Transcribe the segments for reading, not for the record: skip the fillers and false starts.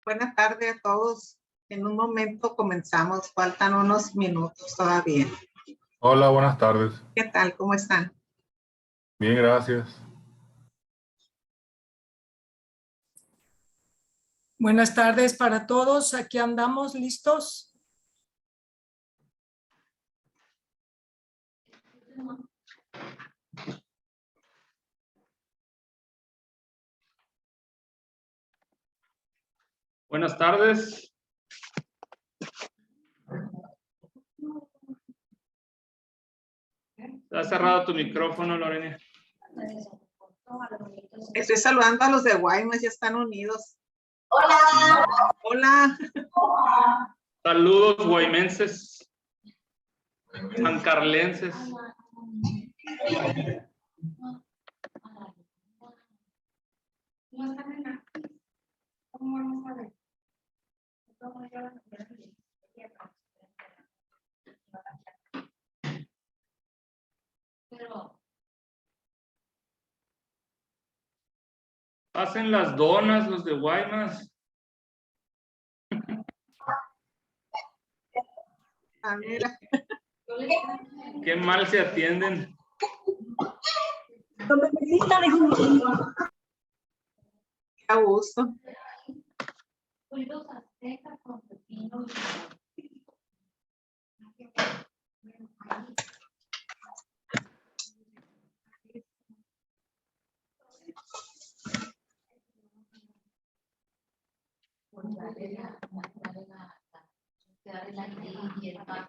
Buenas tardes a todos. En un momento comenzamos, faltan unos minutos todavía. Hola, buenas tardes. ¿Qué tal? ¿Cómo están? Bien, gracias. Buenas tardes para todos. Aquí andamos listos. Buenas tardes. Está cerrado tu micrófono, Lorena. Estoy saludando a los de Guaymas, ya están unidos. Hola. Hola. Saludos, guaymenses, sancarlenses. ¿Cómo vamos a ver? Pero Hacen las donas los de Guaymas. Ah, mira. Qué mal se atienden. Qué a gusto. pollos aztecas con pepino y el pan.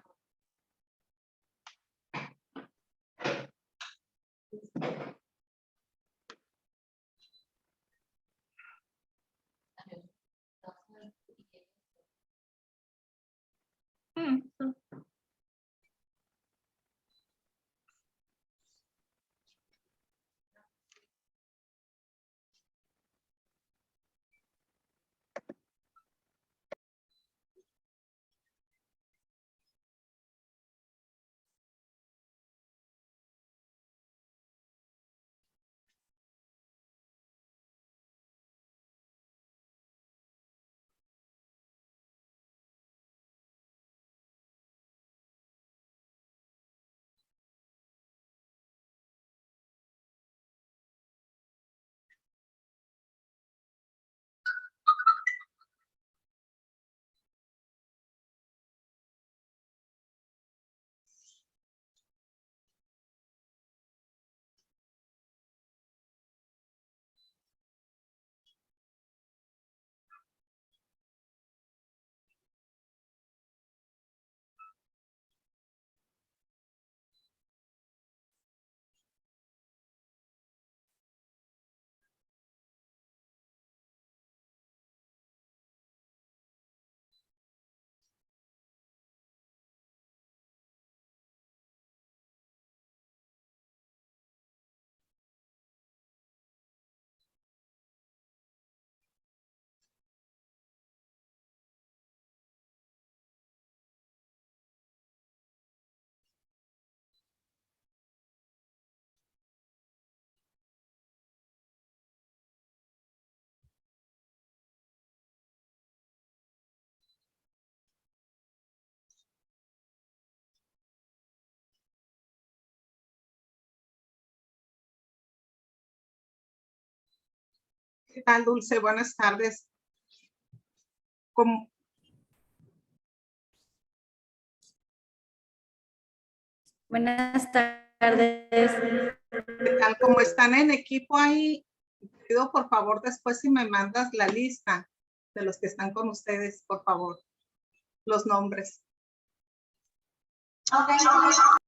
¿Qué tal, Dulce? Buenas tardes. ¿Cómo? Buenas tardes. ¿Qué tal? Como están en equipo ahí, pido por favor después si me mandas la lista de los que están con ustedes, por favor, los nombres. Ok.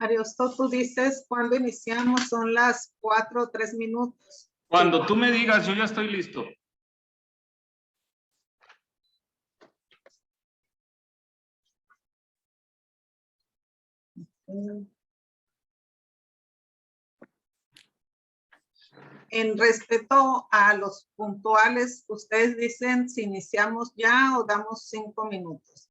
Ariosto, tú dices cuando iniciamos, son las 4 o 3 minutos. Cuando tú me digas, yo ya estoy listo. En respeto a los puntuales, ustedes dicen si iniciamos ya o damos 5 minutos.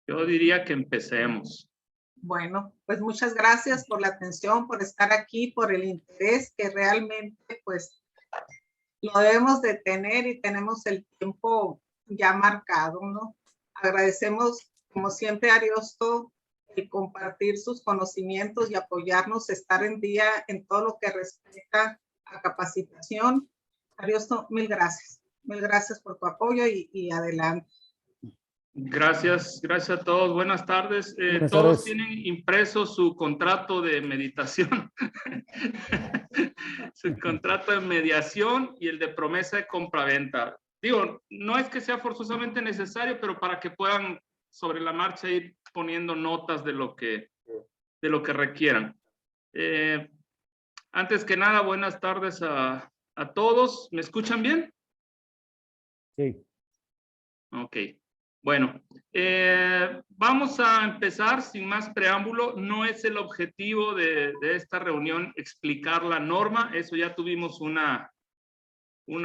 Yo diría que empecemos. Bueno, pues muchas gracias por la atención, por estar aquí, por el interés que realmente pues lo debemos de tener y tenemos el tiempo ya marcado, ¿no? Agradecemos como siempre a Ariosto el compartir sus conocimientos y apoyarnos, estar en día en todo lo que respecta a capacitación. Ariosto, mil gracias por tu apoyo y adelante. Gracias a todos. Buenas tardes. Buenas Todos tardes. tienen impreso su contrato de meditación, su contrato de mediación y el de promesa de compraventa. Digo, no es que sea forzosamente necesario, pero para que puedan sobre la marcha ir poniendo notas de lo que requieran. Antes que nada, buenas tardes a todos. ¿Me escuchan bien? Sí. Ok. Bueno, vamos a empezar sin más preámbulo. No es el objetivo de esta reunión explicar la norma. Eso ya tuvimos una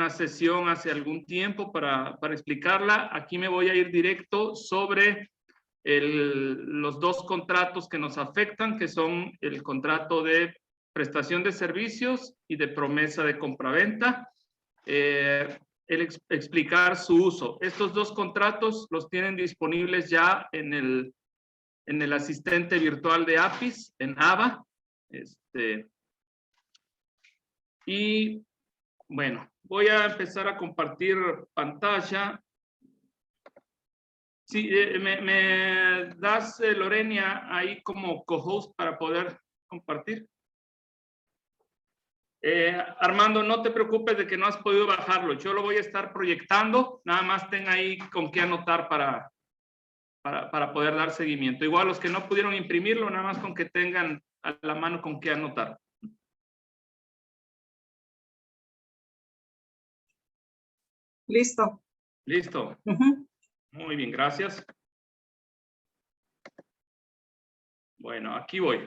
sesión hace algún tiempo para explicarla. Aquí me voy a ir directo sobre los dos contratos que nos afectan, que son el contrato de prestación de servicios y de promesa de compraventa. Explicar su uso. Estos dos contratos los tienen disponibles ya en el asistente virtual de APIS, en ABA. Y bueno, voy a empezar a compartir pantalla. Sí, ¿me das, Lorena, ahí como co-host para poder compartir? Armando, no te preocupes de que no has podido bajarlo. Yo lo voy a estar proyectando. Nada más ten ahí con qué anotar para poder dar seguimiento. Igual los que no pudieron imprimirlo, nada más con que tengan a la mano con qué anotar. Listo. Listo. Muy bien, gracias. Bueno, aquí voy.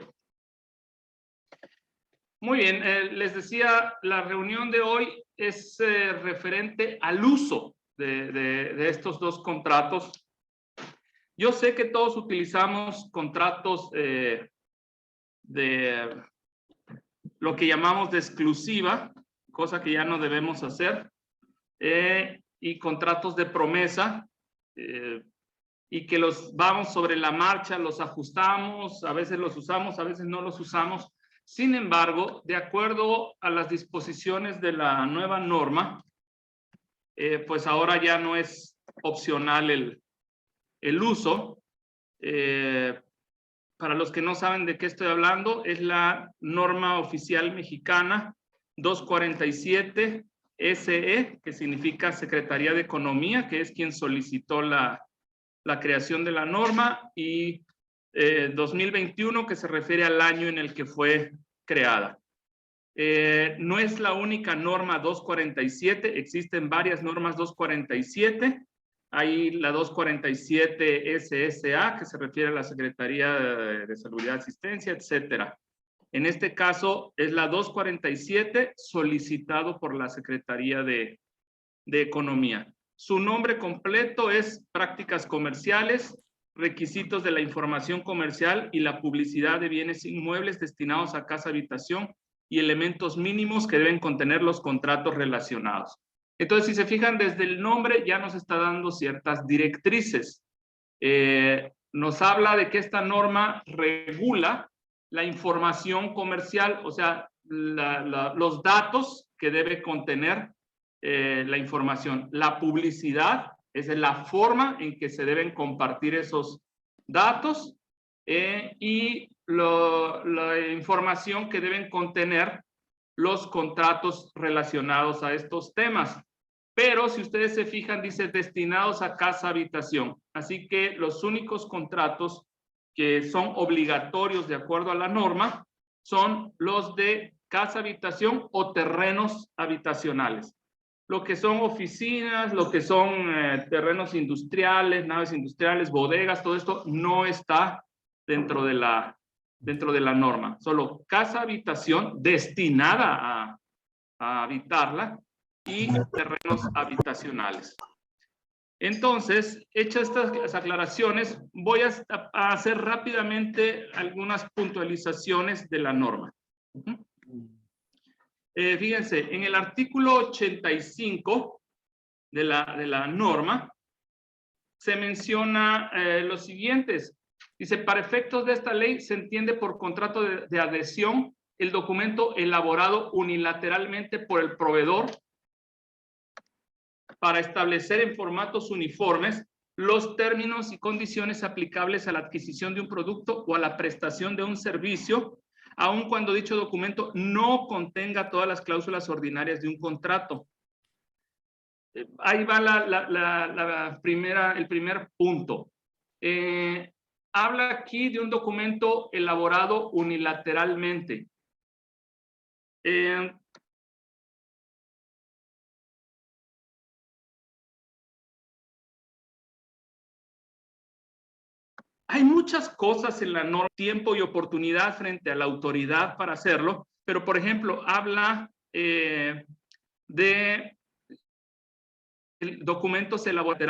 Muy bien, les decía, la reunión de hoy es referente al uso de estos dos contratos. Yo sé que todos utilizamos contratos de lo que llamamos de exclusiva, cosa que ya no debemos hacer, y contratos de promesa, y que los vamos sobre la marcha, los ajustamos, a veces los usamos, a veces no los usamos. Sin embargo, de acuerdo a las disposiciones de la nueva norma, pues ahora ya no es opcional el uso. Para los que no saben de qué estoy hablando, es la norma oficial mexicana 247 SE, que significa Secretaría de Economía, que es quien solicitó la creación de la norma, y 2021, que se refiere al año en el que fue creada. No es la única norma 247, existen varias normas 247. Hay la 247 SSA, que se refiere a la Secretaría de Salud y Asistencia, etcétera. En este caso es la 247 solicitado por la Secretaría de Economía. Su nombre completo es Prácticas Comerciales, Requisitos de la Información Comercial y la Publicidad de Bienes Inmuebles destinados a casa habitación y elementos mínimos que deben contener los contratos relacionados. Entonces, si se fijan, desde el nombre ya nos está dando ciertas directrices. Nos habla de que esta norma regula la información comercial, o sea, los datos que debe contener la información. La publicidad es la forma en que se deben compartir esos datos, y la información que deben contener los contratos relacionados a estos temas. Pero si ustedes se fijan, dice destinados a casa habitación. Así que los únicos contratos que son obligatorios de acuerdo a la norma son los de casa habitación o terrenos habitacionales. Lo que son oficinas, lo que son terrenos industriales, naves industriales, bodegas, todo esto no está dentro de la norma. Solo casa habitación destinada a habitarla y terrenos habitacionales. Entonces, hechas estas aclaraciones, voy a hacer rápidamente algunas puntualizaciones de la norma. Fíjense, en el artículo 85 de la norma se menciona los siguientes. Dice, para efectos de esta ley se entiende por contrato de adhesión el documento elaborado unilateralmente por el proveedor para establecer en formatos uniformes los términos y condiciones aplicables a la adquisición de un producto o a la prestación de un servicio, aun cuando dicho documento no contenga todas las cláusulas ordinarias de un contrato. Ahí va el primer punto. Habla aquí de un documento elaborado unilateralmente. Hay muchas cosas en la norma, tiempo y oportunidad frente a la autoridad para hacerlo, pero por ejemplo, habla de documentos elaborados.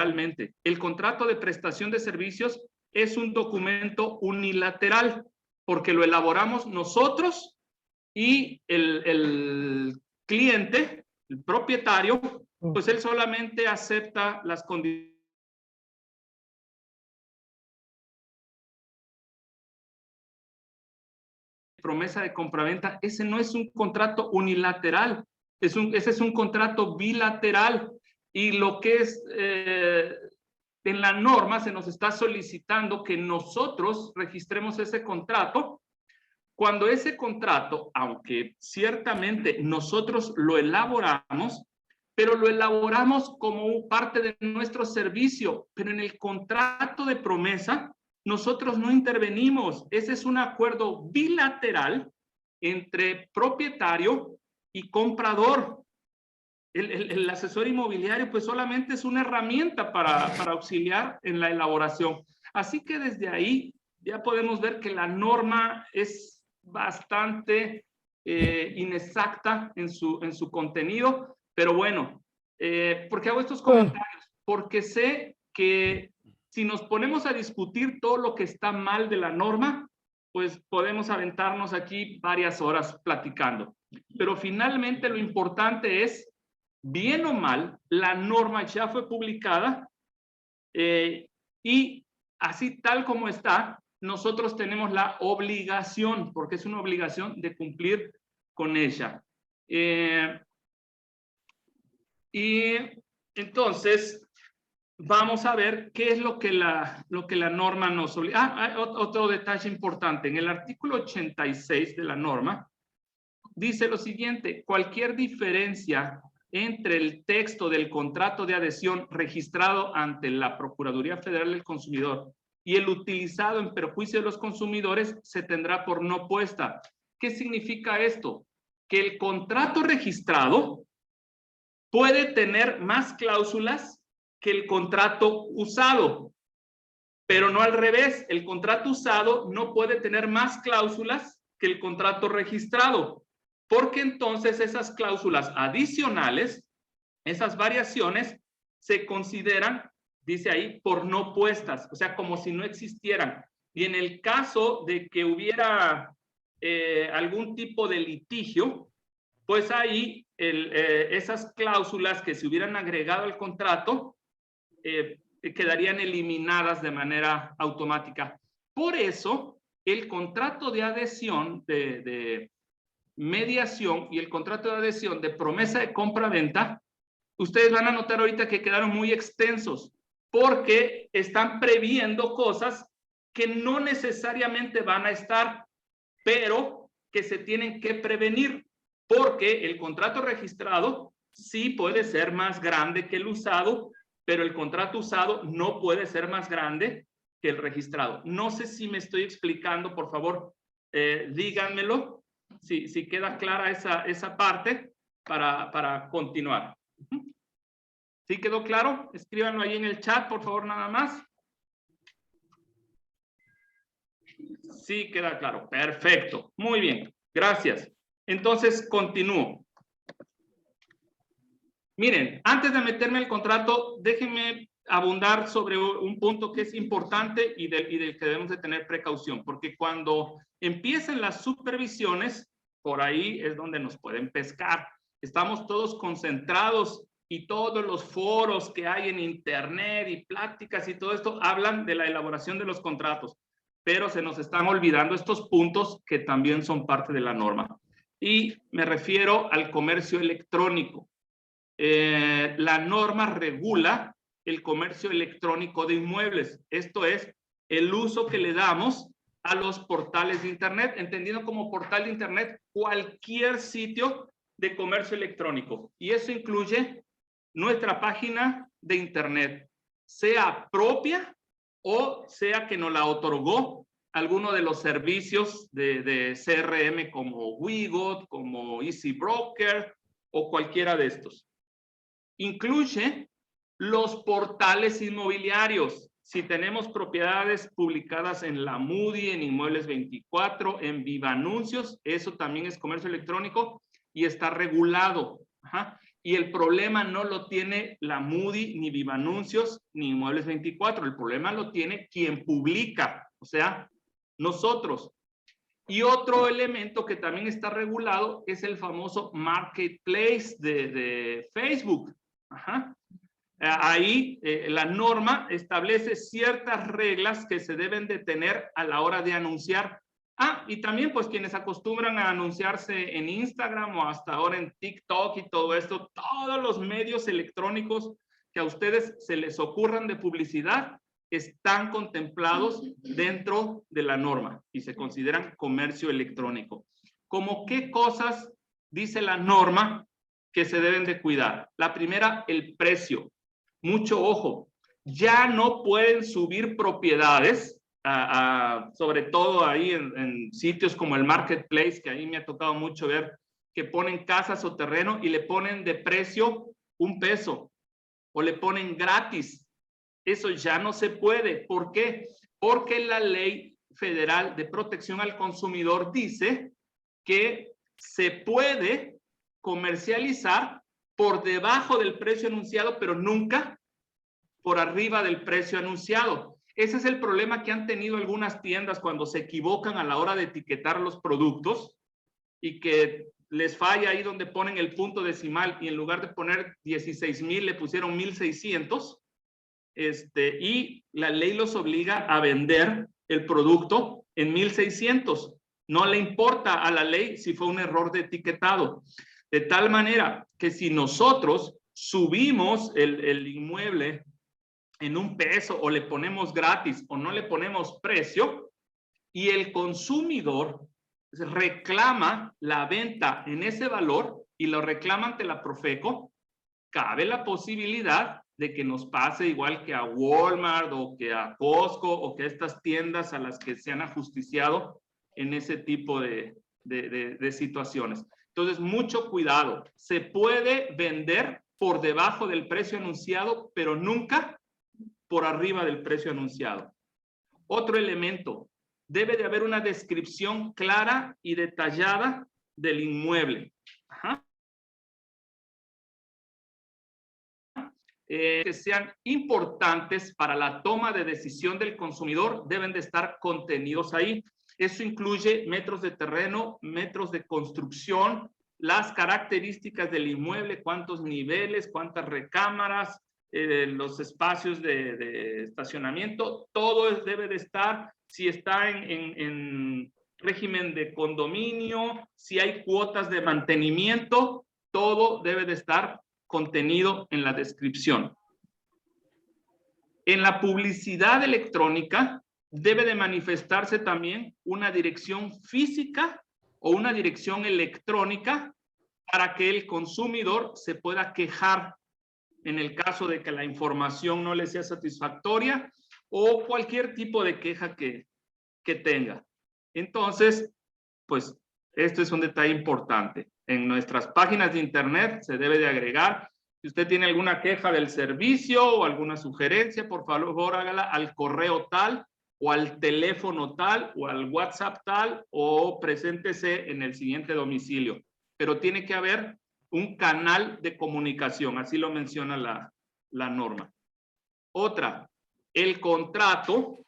El contrato de prestación de servicios es un documento unilateral porque lo elaboramos nosotros y el cliente, el propietario, pues él solamente acepta las condiciones. Promesa de compraventa, ese no es un contrato unilateral, ese es un contrato bilateral, y lo que es en la norma se nos está solicitando que nosotros registremos ese contrato, cuando ese contrato, aunque ciertamente nosotros lo elaboramos, pero lo elaboramos como parte de nuestro servicio, pero en el contrato de promesa nosotros no intervenimos. Ese es un acuerdo bilateral entre propietario y comprador. El asesor inmobiliario pues solamente es una herramienta para auxiliar en la elaboración. Así que desde ahí ya podemos ver que la norma es bastante inexacta en su contenido, pero bueno, ¿por qué hago estos comentarios? Porque sé que si nos ponemos a discutir todo lo que está mal de la norma, pues podemos aventarnos aquí varias horas platicando. Pero finalmente lo importante es, bien o mal, la norma ya fue publicada y así tal como está, nosotros tenemos la obligación, porque es una obligación de cumplir con ella. Y entonces vamos a ver qué es lo que la norma nos obliga. Otro detalle importante. En el artículo 86 de la norma dice lo siguiente: cualquier diferencia entre el texto del contrato de adhesión registrado ante la Procuraduría Federal del Consumidor y el utilizado en perjuicio de los consumidores se tendrá por no puesta. ¿Qué significa esto? Que el contrato registrado puede tener más cláusulas que el contrato usado, pero no al revés. El contrato usado no puede tener más cláusulas que el contrato registrado, porque entonces esas cláusulas adicionales, esas variaciones, se consideran, dice ahí, por no puestas, o sea, como si no existieran. Y en el caso de que hubiera algún tipo de litigio, pues ahí esas cláusulas que se hubieran agregado al contrato quedarían eliminadas de manera automática. Por eso, el contrato de adhesión de mediación y el contrato de adhesión de promesa de compra-venta, ustedes van a notar ahorita que quedaron muy extensos, porque están previendo cosas que no necesariamente van a estar, pero que se tienen que prevenir, porque el contrato registrado sí puede ser más grande que el usado, pero el contrato usado no puede ser más grande que el registrado. No sé si me estoy explicando, por favor, díganmelo, si queda clara esa parte para continuar. ¿Sí quedó claro? Escríbanlo ahí en el chat, por favor, nada más. Sí queda claro. Perfecto. Muy bien. Gracias. Entonces, continúo. Miren, antes de meterme al contrato, déjenme abundar sobre un punto que es importante y del que debemos de tener precaución, porque cuando empiezan las supervisiones, por ahí es donde nos pueden pescar. Estamos todos concentrados y todos los foros que hay en internet y pláticas y todo esto hablan de la elaboración de los contratos, pero se nos están olvidando estos puntos que también son parte de la norma. Y me refiero al comercio electrónico. La norma regula el comercio electrónico de inmuebles. Esto es el uso que le damos a los portales de internet, entendiendo como portal de internet cualquier sitio de comercio electrónico. Y eso incluye nuestra página de internet, sea propia o sea que nos la otorgó alguno de los servicios de CRM como Wigot, como Easy Broker o cualquiera de estos. Incluye los portales inmobiliarios. Si tenemos propiedades publicadas en la Moody, en Inmuebles 24, en Viva Anuncios, eso también es comercio electrónico y está regulado. Ajá. Y el problema no lo tiene la Moody, ni Viva Anuncios, ni Inmuebles 24. El problema lo tiene quien publica, o sea, nosotros. Y otro elemento que también está regulado es el famoso marketplace de Facebook. Ajá. Ahí la norma establece ciertas reglas que se deben de tener a la hora de anunciar. Y también pues quienes acostumbran a anunciarse en Instagram o hasta ahora en TikTok y todo esto, todos los medios electrónicos que a ustedes se les ocurran de publicidad están contemplados dentro de la norma y se consideran comercio electrónico. ¿Cómo qué cosas dice la norma que se deben de cuidar? La primera, el precio. Mucho ojo, ya no pueden subir propiedades, sobre todo ahí en sitios como el Marketplace, que ahí me ha tocado mucho ver, que ponen casas o terreno y le ponen de precio $1 o le ponen gratis. Eso ya no se puede. ¿Por qué? Porque la Ley Federal de Protección al Consumidor dice que se puede comercializar por debajo del precio anunciado, pero nunca por arriba del precio anunciado. Ese es el problema que han tenido algunas tiendas cuando se equivocan a la hora de etiquetar los productos y que les falla ahí donde ponen el punto decimal y en lugar de poner 16,000 le pusieron 1,600. Y la ley los obliga a vender el producto en 1,600. No le importa a la ley si fue un error de etiquetado. De tal manera que si nosotros subimos el inmueble en $1 o le ponemos gratis o no le ponemos precio y el consumidor reclama la venta en ese valor y lo reclama ante la Profeco, cabe la posibilidad de que nos pase igual que a Walmart o que a Costco o que a estas tiendas a las que se han ajusticiado en ese tipo de situaciones. Entonces, mucho cuidado. Se puede vender por debajo del precio anunciado, pero nunca por arriba del precio anunciado. Otro elemento, debe de haber una descripción clara y detallada del inmueble. Ajá. Que sean importantes para la toma de decisión del consumidor deben de estar contenidos ahí. Eso incluye metros de terreno, metros de construcción, las características del inmueble, cuántos niveles, cuántas recámaras, los espacios de estacionamiento, todo debe de estar, si está en régimen de condominio, si hay cuotas de mantenimiento, todo debe de estar contenido en la descripción. En la publicidad electrónica debe de manifestarse también una dirección física o una dirección electrónica para que el consumidor se pueda quejar en el caso de que la información no le sea satisfactoria o cualquier tipo de queja que tenga. Entonces, pues, esto es un detalle importante. En nuestras páginas de internet se debe de agregar, si usted tiene alguna queja del servicio o alguna sugerencia, por favor hágala al correo tal, o al teléfono tal, o al WhatsApp tal, o preséntese en el siguiente domicilio. Pero tiene que haber un canal de comunicación, así lo menciona la norma. Otra, el contrato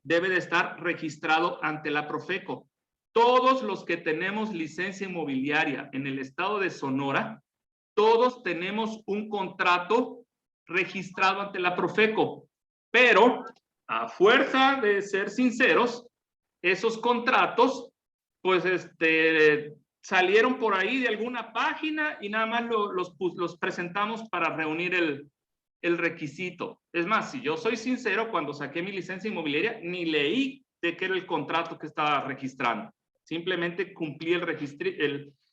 debe de estar registrado ante la Profeco. Todos los que tenemos licencia inmobiliaria en el estado de Sonora, todos tenemos un contrato registrado ante la Profeco, pero a fuerza de ser sinceros, esos contratos, pues salieron por ahí de alguna página y nada más los presentamos para reunir el requisito. Es más, si yo soy sincero, cuando saqué mi licencia inmobiliaria, ni leí de qué era el contrato que estaba registrando. Simplemente cumplí el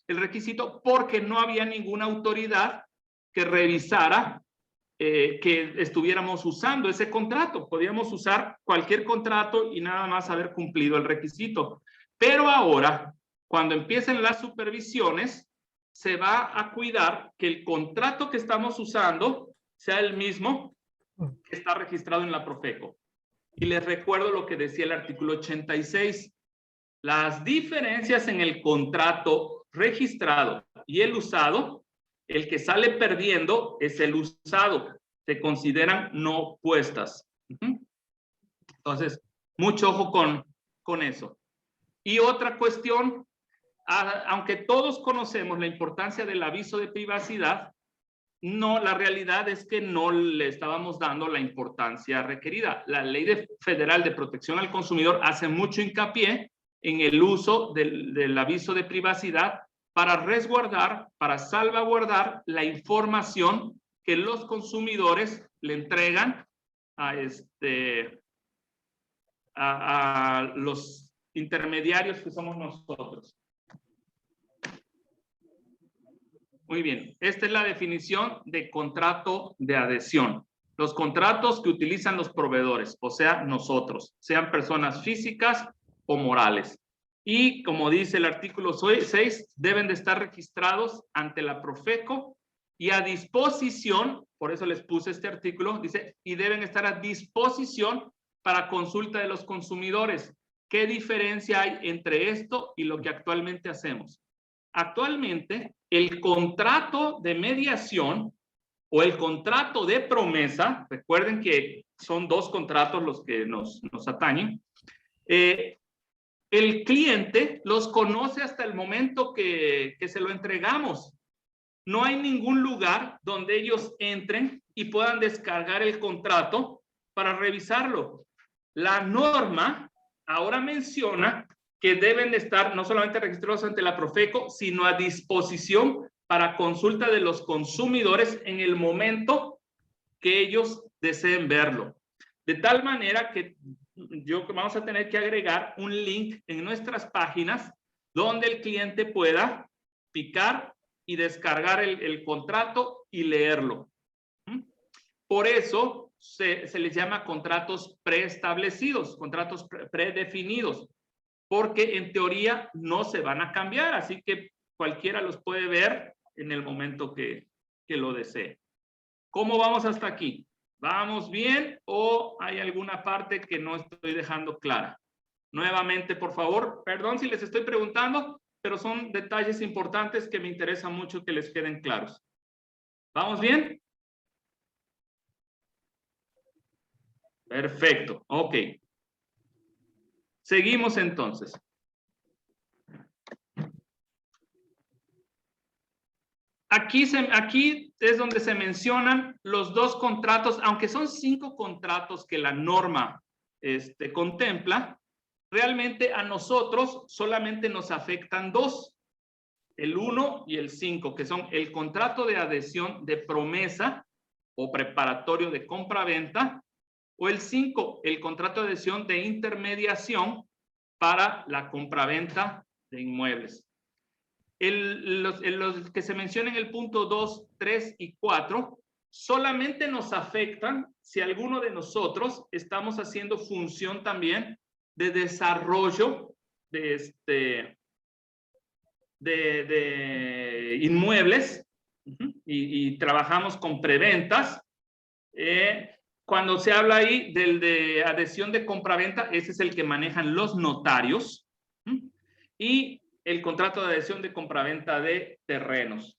requisito porque no había ninguna autoridad que revisara que estuviéramos usando ese contrato. Podíamos usar cualquier contrato y nada más haber cumplido el requisito. Pero ahora, cuando empiecen las supervisiones, se va a cuidar que el contrato que estamos usando sea el mismo que está registrado en la Profeco. Y les recuerdo lo que decía el artículo 86. Las diferencias en el contrato registrado y el usado, el que sale perdiendo es el usado. Se consideran no puestas. Entonces, mucho ojo con eso. Y otra cuestión, aunque todos conocemos la importancia del aviso de privacidad, no, la realidad es que no le estábamos dando la importancia requerida. La Ley Federal de Protección al Consumidor hace mucho hincapié en el uso del aviso de privacidad para resguardar, para salvaguardar la información que los consumidores le entregan a los intermediarios que somos nosotros. Muy bien, esta es la definición de contrato de adhesión. Los contratos que utilizan los proveedores, o sea, nosotros, sean personas físicas o morales. Y como dice el artículo 6, deben de estar registrados ante la Profeco y a disposición, por eso les puse este artículo, dice, y deben estar a disposición para consulta de los consumidores. ¿Qué diferencia hay entre esto y lo que actualmente hacemos? Actualmente, el contrato de mediación o el contrato de promesa, recuerden que son dos contratos los que nos atañen, el cliente los conoce hasta el momento que se lo entregamos. No hay ningún lugar donde ellos entren y puedan descargar el contrato para revisarlo. La norma ahora menciona que deben de estar no solamente registrados ante la Profeco, sino a disposición para consulta de los consumidores en el momento que ellos deseen verlo. De tal manera que vamos a tener que agregar un link en nuestras páginas donde el cliente pueda picar y descargar el contrato y leerlo. Por eso se les llama contratos preestablecidos, contratos predefinidos, porque en teoría no se van a cambiar, así que cualquiera los puede ver en el momento que lo desee. ¿Cómo vamos hasta aquí? ¿Vamos bien o hay alguna parte que no estoy dejando clara? Nuevamente, por favor, perdón si les estoy preguntando, pero son detalles importantes que me interesa mucho que les queden claros. ¿Vamos bien? Perfecto, ok. Seguimos entonces. Aquí es donde se mencionan los dos contratos, aunque son 5 contratos que la norma contempla, realmente a nosotros solamente nos afectan 2, el 1 y el 5, que son el contrato de adhesión de promesa o preparatorio de compra-venta, o el 5, el contrato de adhesión de intermediación para la compra-venta de inmuebles. Los que se mencionan en el punto 2, 3 y 4 solamente nos afectan si alguno de nosotros estamos haciendo función también de desarrollo de inmuebles y trabajamos con preventas. Cuando se habla ahí del de adhesión de compraventa, ese es el que manejan los notarios. Y el contrato de adhesión de compraventa de terrenos,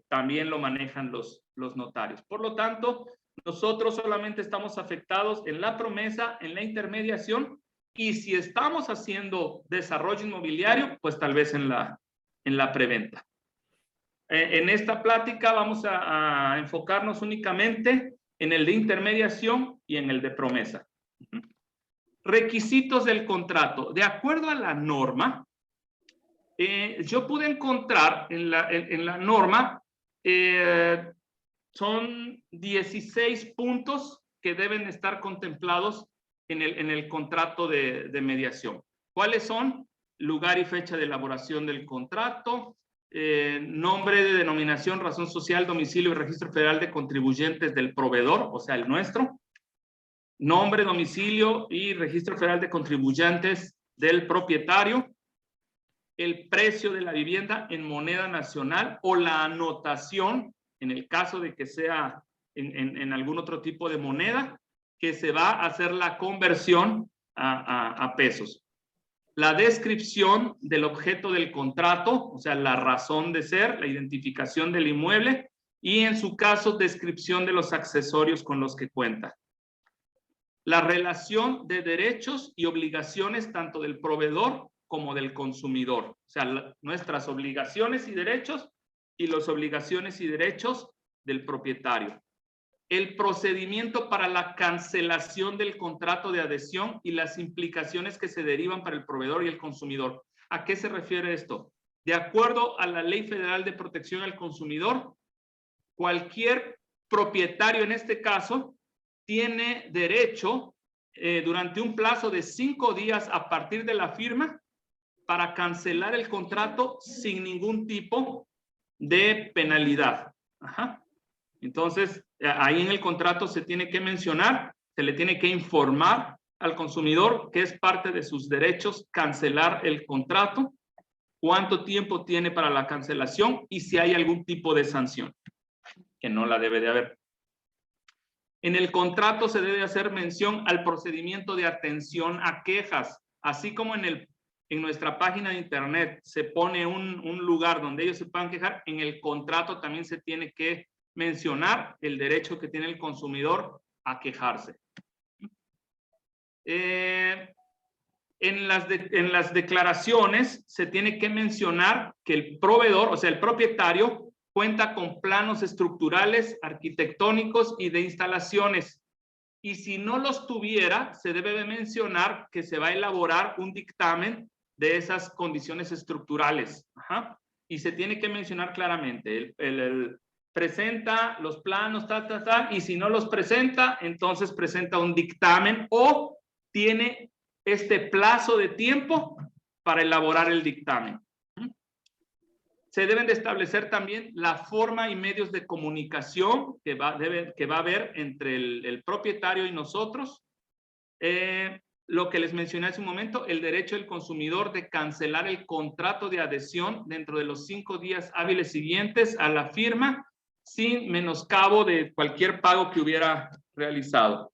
también lo manejan los notarios. Por lo tanto, nosotros solamente estamos afectados en la promesa, en la intermediación, y si estamos haciendo desarrollo inmobiliario, pues tal vez en la preventa. En esta plática vamos a enfocarnos únicamente en el de intermediación y en el de promesa. Requisitos del contrato. De acuerdo a la norma, yo pude encontrar en la norma, son 16 puntos que deben estar contemplados en el contrato de mediación. ¿Cuáles son? Lugar y fecha de elaboración del contrato, nombre, de denominación, razón social, domicilio y registro federal de contribuyentes del proveedor, o sea, el nuestro. Nombre, domicilio y registro federal de contribuyentes del propietario. El precio de la vivienda en moneda nacional o la anotación, en el caso de que sea en algún otro tipo de moneda, que se va a hacer la conversión a pesos. La descripción del objeto del contrato, o sea, la razón de ser, la identificación del inmueble y, en su caso, descripción de los accesorios con los que cuenta. La relación de derechos y obligaciones tanto del proveedor como del consumidor. O sea, nuestras obligaciones y derechos y las obligaciones y derechos del propietario. El procedimiento para la cancelación del contrato de adhesión y las implicaciones que se derivan para el proveedor y el consumidor. ¿A qué se refiere esto? De acuerdo a la Ley Federal de Protección al Consumidor, cualquier propietario en este caso tiene derecho durante un plazo de 5 días a partir de la firma para cancelar el contrato sin ningún tipo de penalidad. Entonces, ahí en el contrato se tiene que mencionar, se le tiene que informar al consumidor que es parte de sus derechos cancelar el contrato, cuánto tiempo tiene para la cancelación y si hay algún tipo de sanción, que no la debe de haber. En el contrato se debe hacer mención al procedimiento de atención a quejas, así como en nuestra página de internet se pone un lugar donde ellos se puedan quejar. En el contrato también se tiene que mencionar el derecho que tiene el consumidor a quejarse. En las declaraciones se tiene que mencionar que el proveedor, o sea, el propietario, cuenta con planos estructurales, arquitectónicos y de instalaciones. Y si no los tuviera, se debe de mencionar que se va a elaborar un dictamen de esas condiciones estructurales. Y se tiene que mencionar claramente, presenta los planos, y si no los presenta, entonces presenta un dictamen o tiene este plazo de tiempo para elaborar el dictamen. Se deben de establecer también la forma y medios de comunicación que va a haber entre el propietario y nosotros. Lo que les mencioné hace un momento, el derecho del consumidor de cancelar el contrato de adhesión dentro de los 5 días hábiles siguientes a la firma, sin menoscabo de cualquier pago que hubiera realizado.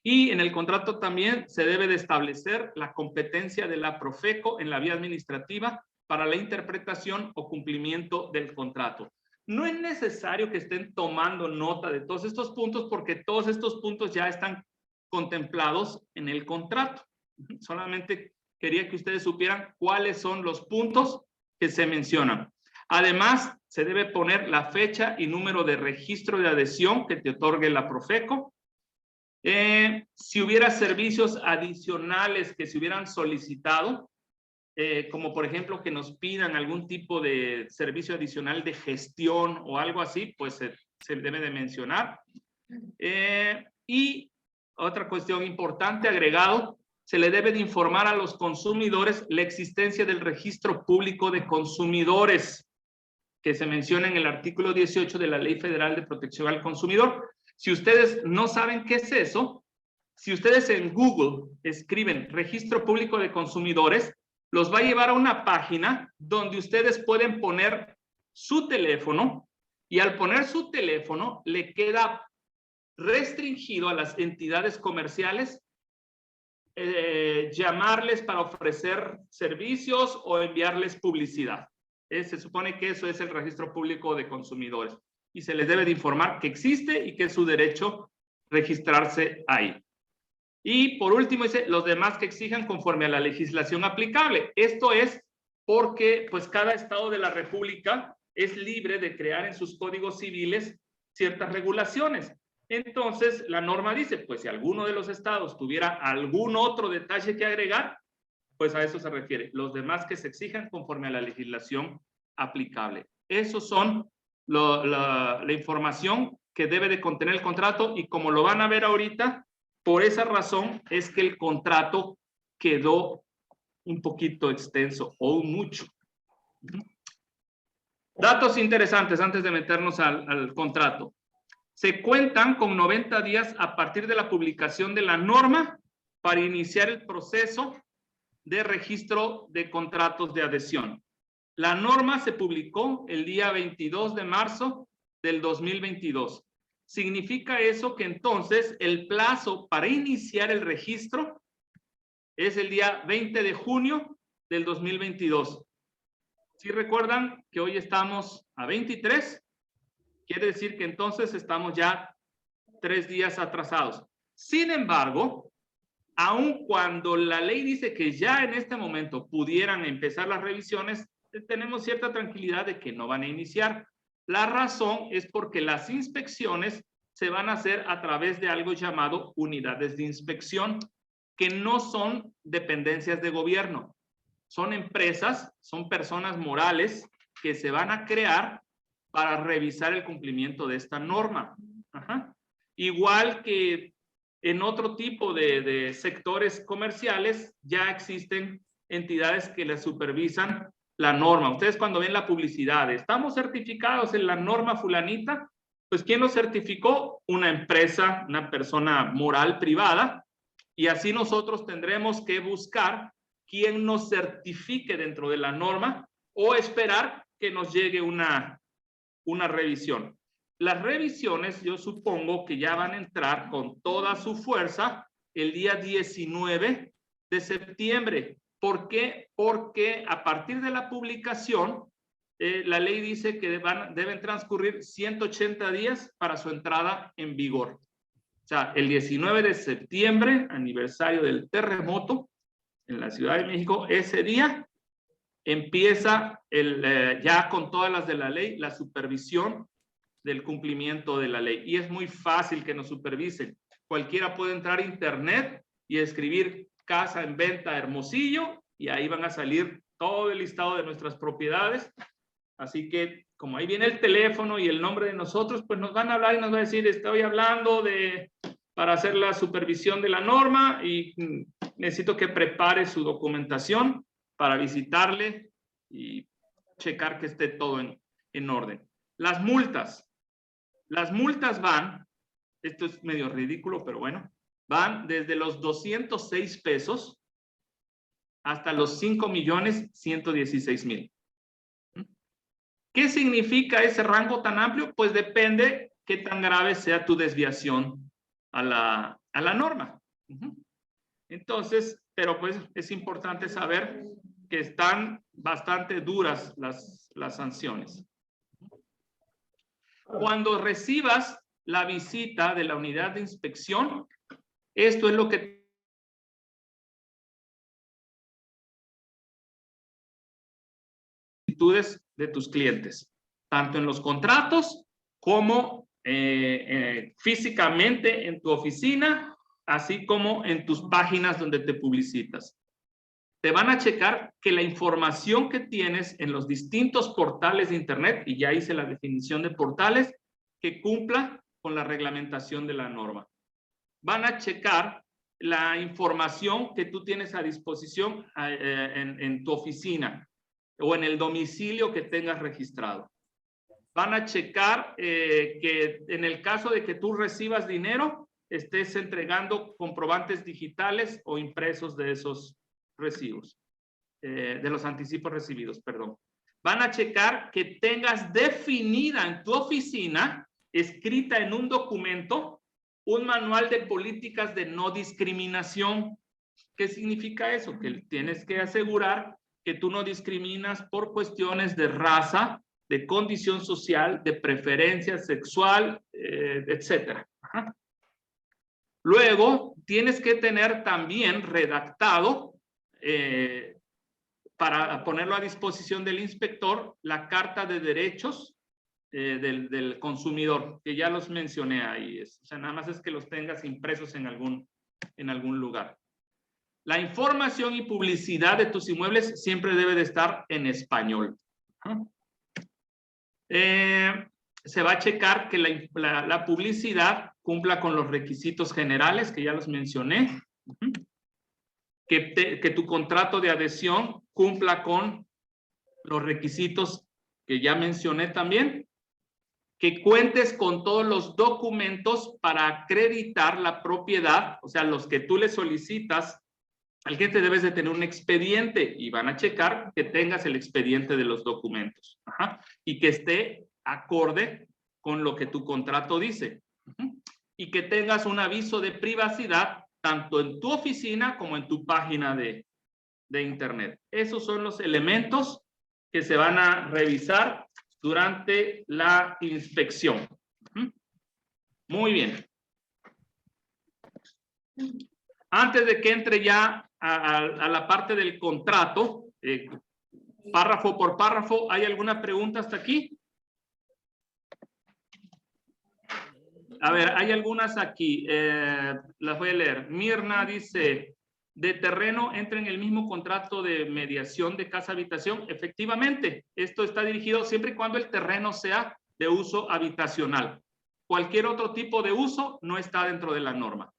Y en el contrato también se debe de establecer la competencia de la Profeco en la vía administrativa para la interpretación o cumplimiento del contrato. No es necesario que estén tomando nota de todos estos puntos porque todos estos puntos ya están contemplados en el contrato. Solamente quería que ustedes supieran cuáles son los puntos que se mencionan. Además, se debe poner la fecha y número de registro de adhesión que te otorgue la Profeco. Si hubiera servicios adicionales que se hubieran solicitado, como por ejemplo que nos pidan algún tipo de servicio adicional de gestión o algo así, pues se debe de mencionar. Y otra cuestión importante, agregado, se le debe de informar a los consumidores la existencia del registro público de consumidores que se menciona en el artículo 18 de la Ley Federal de Protección al Consumidor. Si ustedes no saben qué es eso, si ustedes en Google escriben registro público de consumidores, los va a llevar a una página donde ustedes pueden poner su teléfono y al poner su teléfono le queda restringido a las entidades comerciales llamarles para ofrecer servicios o enviarles publicidad. Se supone que eso es el registro público de consumidores y se les debe de informar que existe y que es su derecho registrarse ahí. Y por último dice los demás que exijan conforme a la legislación aplicable. Esto es porque pues cada estado de la República es libre de crear en sus códigos civiles ciertas regulaciones. Entonces, la norma dice, pues si alguno de los estados tuviera algún otro detalle que agregar, pues a eso se refiere. Los demás que se exijan conforme a la legislación aplicable. Esos son la información que debe de contener el contrato y como lo van a ver ahorita, por esa razón es que el contrato quedó un poquito extenso o mucho. Datos interesantes antes de meternos al contrato. Se cuentan con 90 días a partir de la publicación de la norma para iniciar el proceso de registro de contratos de adhesión. La norma se publicó el día 22 de marzo del 2022. Significa eso que entonces el plazo para iniciar el registro es el día 20 de junio del 2022. ¿Sí recuerdan que hoy estamos a 23? Quiere decir que entonces estamos ya 3 días atrasados. Sin embargo, aun cuando la ley dice que ya en este momento pudieran empezar las revisiones, tenemos cierta tranquilidad de que no van a iniciar. La razón es porque las inspecciones se van a hacer a través de algo llamado unidades de inspección, que no son dependencias de gobierno. Son empresas, son personas morales que se van a crear para revisar el cumplimiento de esta norma. Igual que en otro tipo de sectores comerciales, ya existen entidades que les supervisan la norma. Ustedes cuando ven la publicidad, estamos certificados en la norma fulanita, pues ¿quién nos certificó? Una empresa, una persona moral privada, y así nosotros tendremos que buscar quién nos certifique dentro de la norma o esperar que nos llegue una revisión. Las revisiones yo supongo que ya van a entrar con toda su fuerza el día 19 de septiembre. ¿Por qué? Porque a partir de la publicación, la ley dice que deben transcurrir 180 días para su entrada en vigor. O sea, el 19 de septiembre, aniversario del terremoto en la Ciudad de México, ese día empieza ya con todas las de la ley, la supervisión del cumplimiento de la ley. Y es muy fácil que nos supervisen. Cualquiera puede entrar a internet y escribir casa en venta Hermosillo y ahí van a salir todo el listado de nuestras propiedades. Así que como ahí viene el teléfono y el nombre de nosotros, pues nos van a hablar y nos va a decir, estoy hablando para hacer la supervisión de la norma y necesito que prepare su documentación para visitarle y checar que esté todo en orden. Las multas van, esto es medio ridículo, pero bueno, van desde los 206 pesos hasta los 5,116,000. ¿Qué significa ese rango tan amplio? Pues depende qué tan grave sea tu desviación a la norma. Entonces, pero pues es importante saber que están bastante duras las sanciones. Cuando recibas la visita de la unidad de inspección, esto es lo que de tus clientes, tanto en los contratos como físicamente en tu oficina, así como en tus páginas donde te publicitas. Te van a checar que la información que tienes en los distintos portales de internet, y ya hice la definición de portales, que cumpla con la reglamentación de la norma. Van a checar la información que tú tienes a disposición en tu oficina o en el domicilio que tengas registrado. Van a checar que en el caso de que tú recibas dinero, estés entregando comprobantes digitales o impresos de esos recibos, de los anticipos recibidos, perdón. Van a checar que tengas definida en tu oficina, escrita en un documento, un manual de políticas de no discriminación. ¿Qué significa eso? Que tienes que asegurar que tú no discriminas por cuestiones de raza, de condición social, de preferencia sexual, etcétera. Ajá. Luego, tienes que tener también redactado, para ponerlo a disposición del inspector, la carta de derechos del consumidor, que ya los mencioné ahí. O sea, nada más es que los tengas impresos en algún lugar. La información y publicidad de tus inmuebles siempre debe de estar en español. Se va a checar que la publicidad cumpla con los requisitos generales, que ya los mencioné. Que tu contrato de adhesión cumpla con los requisitos que ya mencioné también. Que cuentes con todos los documentos para acreditar la propiedad, o sea, los que tú le solicitas al cliente. Debes de tener un expediente y van a checar que tengas el expediente de los documentos. Ajá. Y que esté acorde con lo que tu contrato dice. Y que tengas un aviso de privacidad tanto en tu oficina como en tu página de internet. Esos son los elementos que se van a revisar durante la inspección. Muy bien. Antes de que entre ya a la parte del contrato, párrafo por párrafo, ¿hay alguna pregunta hasta aquí? A ver, hay algunas aquí. Las voy a leer. Mirna dice, ¿de terreno entra en el mismo contrato de mediación de casa habitación? Efectivamente, esto está dirigido siempre y cuando el terreno sea de uso habitacional. Cualquier otro tipo de uso no está dentro de la norma.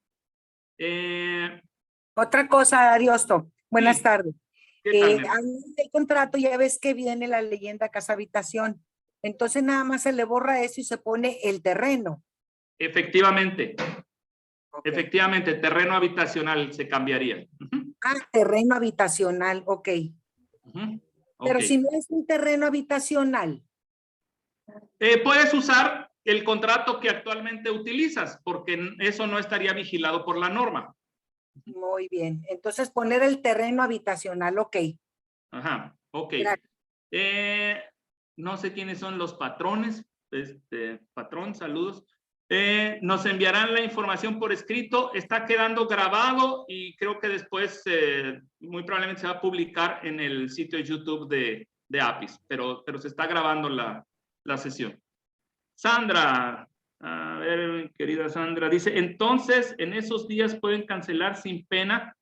Otra cosa, Ariosto. Buenas Sí. tardes. ¿Qué tal, nena? Ahí el contrato ya ves que viene la leyenda casa habitación. Entonces nada más se le borra eso y se pone el terreno. Efectivamente. Okay. Efectivamente, terreno habitacional se cambiaría. Terreno habitacional, ok. Pero Ok. si no es un terreno habitacional. Puedes usar el contrato que actualmente utilizas, porque eso no estaría vigilado por la norma. Muy bien. Entonces poner el terreno habitacional, ok. Ajá, ok. No sé quiénes son los patrones. Patrón, saludos. Nos enviarán la información por escrito. Está quedando grabado y creo que después muy probablemente se va a publicar en el sitio de YouTube de APIS, pero se está grabando la sesión. Sandra, a ver, querida Sandra, dice, entonces en esos días pueden cancelar sin pena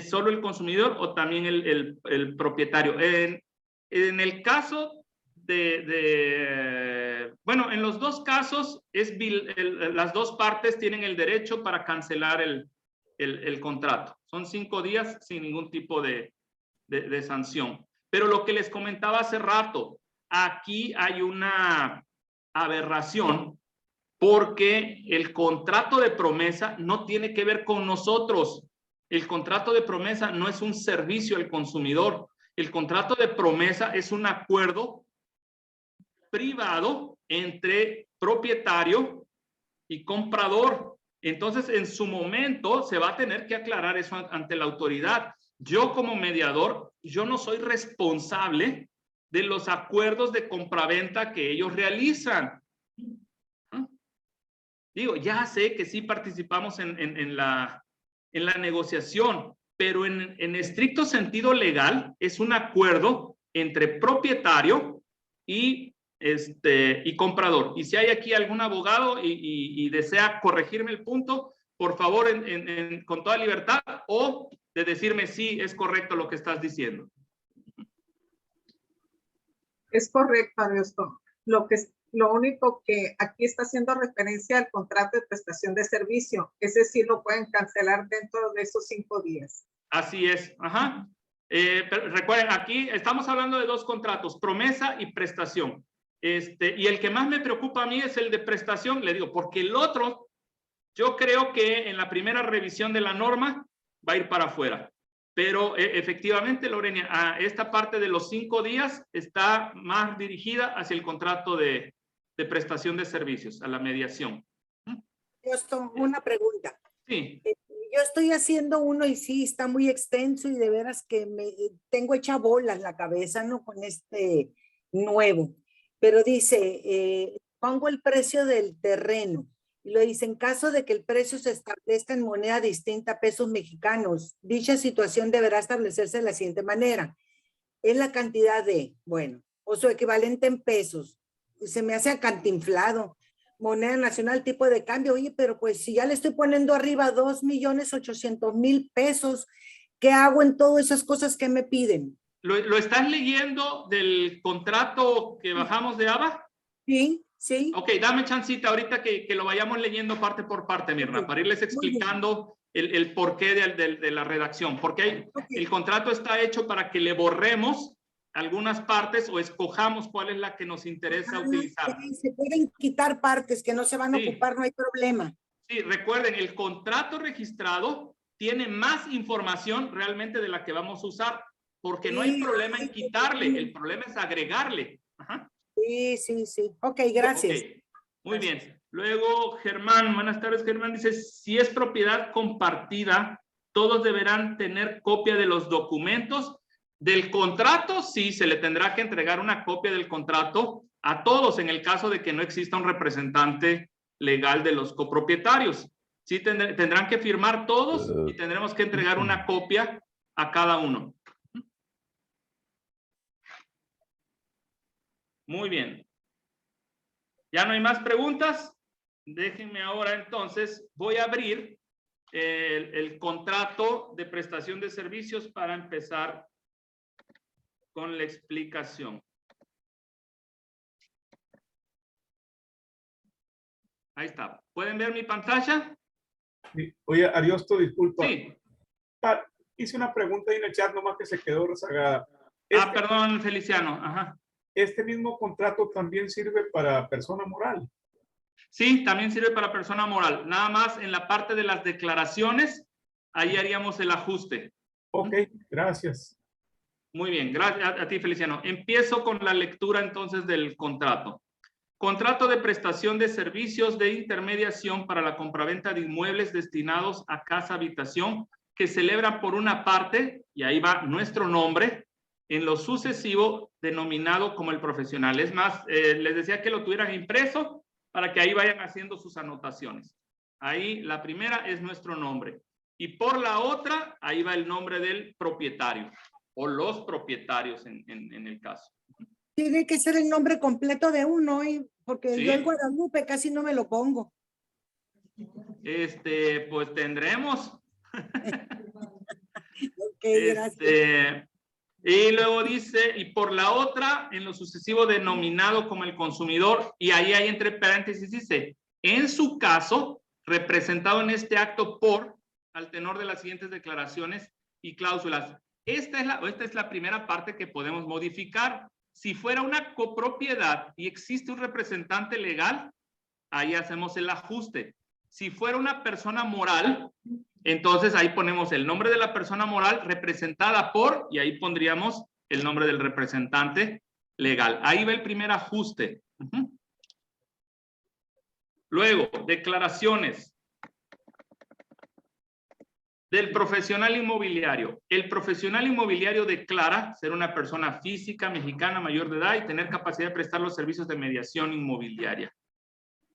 solo el consumidor o también el propietario. En el caso bueno, en los dos casos las dos partes tienen el derecho para cancelar el contrato. Son 5 días sin ningún tipo de sanción. Pero lo que les comentaba hace rato, aquí hay una aberración porque el contrato de promesa no tiene que ver con nosotros. El contrato de promesa no es un servicio al consumidor. El contrato de promesa es un acuerdo privado entre propietario y comprador. Entonces, en su momento se va a tener que aclarar eso ante la autoridad. Yo como mediador, yo no soy responsable de los acuerdos de compraventa que ellos realizan. Digo, ya sé que sí participamos en la negociación, pero en estricto sentido legal es un acuerdo entre propietario y comprador. Y si hay aquí algún abogado y desea corregirme el punto, por favor, con toda libertad, o de decirme sí, es correcto lo que estás diciendo. Es correcto, Ariosto. Lo que Lo único que aquí está haciendo referencia al contrato de prestación de servicio. Ese sí lo pueden cancelar dentro de esos 5 días. Así es, ajá. Pero recuerden, aquí estamos hablando de 2 contratos, promesa y prestación. Y el que más me preocupa a mí es el de prestación, le digo, porque el otro, yo creo que en la primera revisión de la norma va a ir para afuera. Pero efectivamente, Lorena, esta parte de los 5 días está más dirigida hacia el contrato de prestación de servicios, a la mediación. Justo una pregunta. Sí. Yo estoy haciendo uno y sí, está muy extenso y de veras que me tengo hecha bolas la cabeza, ¿no? Con este nuevo. Pero dice, pongo el precio del terreno. Y lo dice, en caso de que el precio se establezca en moneda distinta a pesos mexicanos, dicha situación deberá establecerse de la siguiente manera. Es la cantidad de, bueno, o su equivalente en pesos. Se me hace acantinflado. Moneda nacional, tipo de cambio. Oye, pero pues si ya le estoy poniendo arriba 2.800.000 pesos, ¿qué hago en todas esas cosas que me piden? ¿Lo estás leyendo del contrato que bajamos de ABA? Sí, sí. Ok, dame chancita ahorita que lo vayamos leyendo parte por parte, Mirna, para irles explicando el porqué de la redacción. Porque el contrato está hecho para que le borremos algunas partes o escojamos cuál es la que nos interesa utilizar. Se pueden quitar partes que no se van a ocupar, no hay problema. Sí, recuerden, el contrato registrado tiene más información realmente de la que vamos a usar, porque no hay problema en quitarle, el problema es agregarle. Ajá. Sí, sí, sí. Ok, gracias. Okay. Muy bien. Luego, Germán, buenas tardes, Germán, dice, si es propiedad compartida, todos deberán tener copia de los documentos del contrato. Sí, se le tendrá que entregar una copia del contrato a todos en el caso de que no exista un representante legal de los copropietarios. Sí, tendrán que firmar todos y tendremos que entregar una copia a cada uno. Muy bien. ¿Ya no hay más preguntas? Déjenme ahora entonces, voy a abrir el contrato de prestación de servicios para empezar con la explicación. Ahí está. ¿Pueden ver mi pantalla? Sí. Oye, Ariosto, disculpa. Sí. Hice una pregunta ahí en el chat, nomás que se quedó rezagada. Perdón, Feliciano. Ajá. ¿Este mismo contrato también sirve para persona moral? Sí, también sirve para persona moral. Nada más en la parte de las declaraciones, ahí haríamos el ajuste. Ok, gracias. Muy bien, gracias a ti, Feliciano. Empiezo con la lectura entonces del contrato. Contrato de prestación de servicios de intermediación para la compraventa de inmuebles destinados a casa habitación que celebra por una parte, y ahí va nuestro nombre, en lo sucesivo denominado como el profesional. Es más, les decía que lo tuvieran impreso para que ahí vayan haciendo sus anotaciones. Ahí la primera es nuestro nombre. Y por la otra, ahí va el nombre del propietario o los propietarios en el caso. Tiene que ser el nombre completo de uno, porque ¿Sí? yo en Guadalupe casi no me lo pongo. Pues tendremos. Ok, gracias. Y luego dice, y por la otra, en lo sucesivo denominado como el consumidor, y ahí hay entre paréntesis dice, en su caso, representado en este acto por, al tenor de las siguientes declaraciones y cláusulas. Esta es la primera parte que podemos modificar. Si fuera una copropiedad y existe un representante legal, ahí hacemos el ajuste. Si fuera una persona moral, entonces ahí ponemos el nombre de la persona moral representada por, y ahí pondríamos el nombre del representante legal. Ahí va el primer ajuste. Luego, declaraciones del profesional inmobiliario. El profesional inmobiliario declara ser una persona física mexicana mayor de edad y tener capacidad de prestar los servicios de mediación inmobiliaria,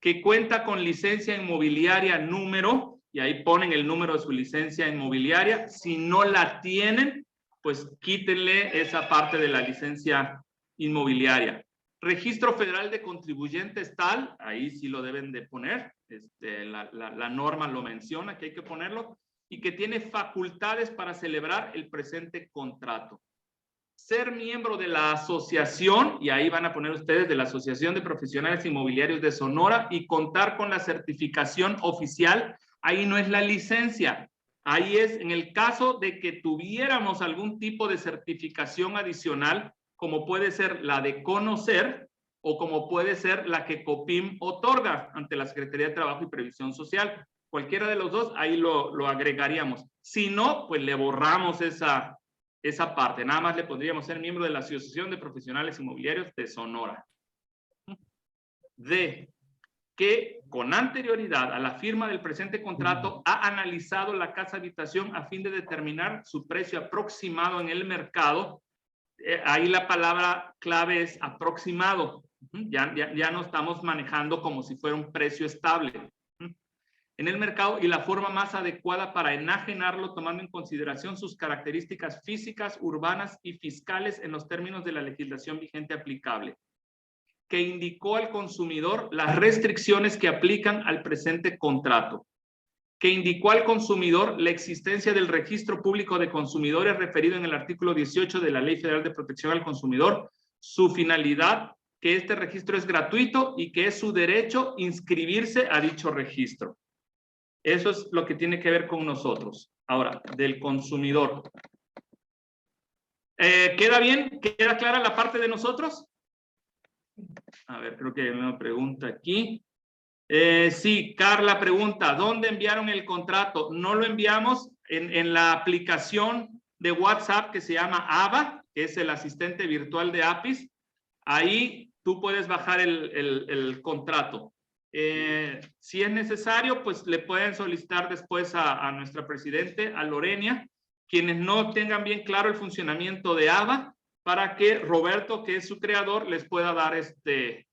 que cuenta con licencia inmobiliaria número, y ahí ponen el número de su licencia inmobiliaria. Si no la tienen, pues quítenle esa parte de la licencia inmobiliaria. Registro Federal de Contribuyentes tal, ahí sí lo deben de poner, la norma lo menciona que hay que ponerlo, y que tiene facultades para celebrar el presente contrato. ser miembro de la asociación, y ahí van a poner ustedes de la Asociación de Profesionales Inmobiliarios de Sonora, y contar con la certificación oficial. Ahí no es la licencia, ahí es en el caso de que tuviéramos algún tipo de certificación adicional, como puede ser la de conocer, o como puede ser la que COPIM otorga ante la Secretaría de Trabajo y Previsión Social. Cualquiera de los dos, ahí lo agregaríamos. Si no, pues le borramos esa parte. Nada más le pondríamos ser miembro de la Asociación de Profesionales Inmobiliarios de Sonora. D, que con anterioridad a la firma del presente contrato ha analizado la casa habitación a fin de determinar su precio aproximado en el mercado. Ahí la palabra clave es aproximado. Ya no estamos manejando como si fuera un precio estable en el mercado, y la forma más adecuada para enajenarlo tomando en consideración sus características físicas, urbanas y fiscales en los términos de la legislación vigente aplicable, que indicó al consumidor las restricciones que aplican al presente contrato, que indicó al consumidor la existencia del registro público de consumidores referido en el artículo 18 de la Ley Federal de Protección al Consumidor, su finalidad, que este registro es gratuito y que es su derecho inscribirse a dicho registro. Eso es lo que tiene que ver con nosotros. Ahora, del consumidor. ¿Queda bien? ¿Queda clara la parte de nosotros? A ver, creo que hay una pregunta aquí. Sí, Carla pregunta, ¿dónde enviaron el contrato? No lo enviamos en la aplicación de WhatsApp que se llama AVA, que es el asistente virtual de APIS. Ahí tú puedes bajar el contrato. Si es necesario, pues le pueden solicitar después a nuestra presidente, a Lorenia, quienes no tengan bien claro el funcionamiento de AVA, para que Roberto, que es su creador, les pueda dar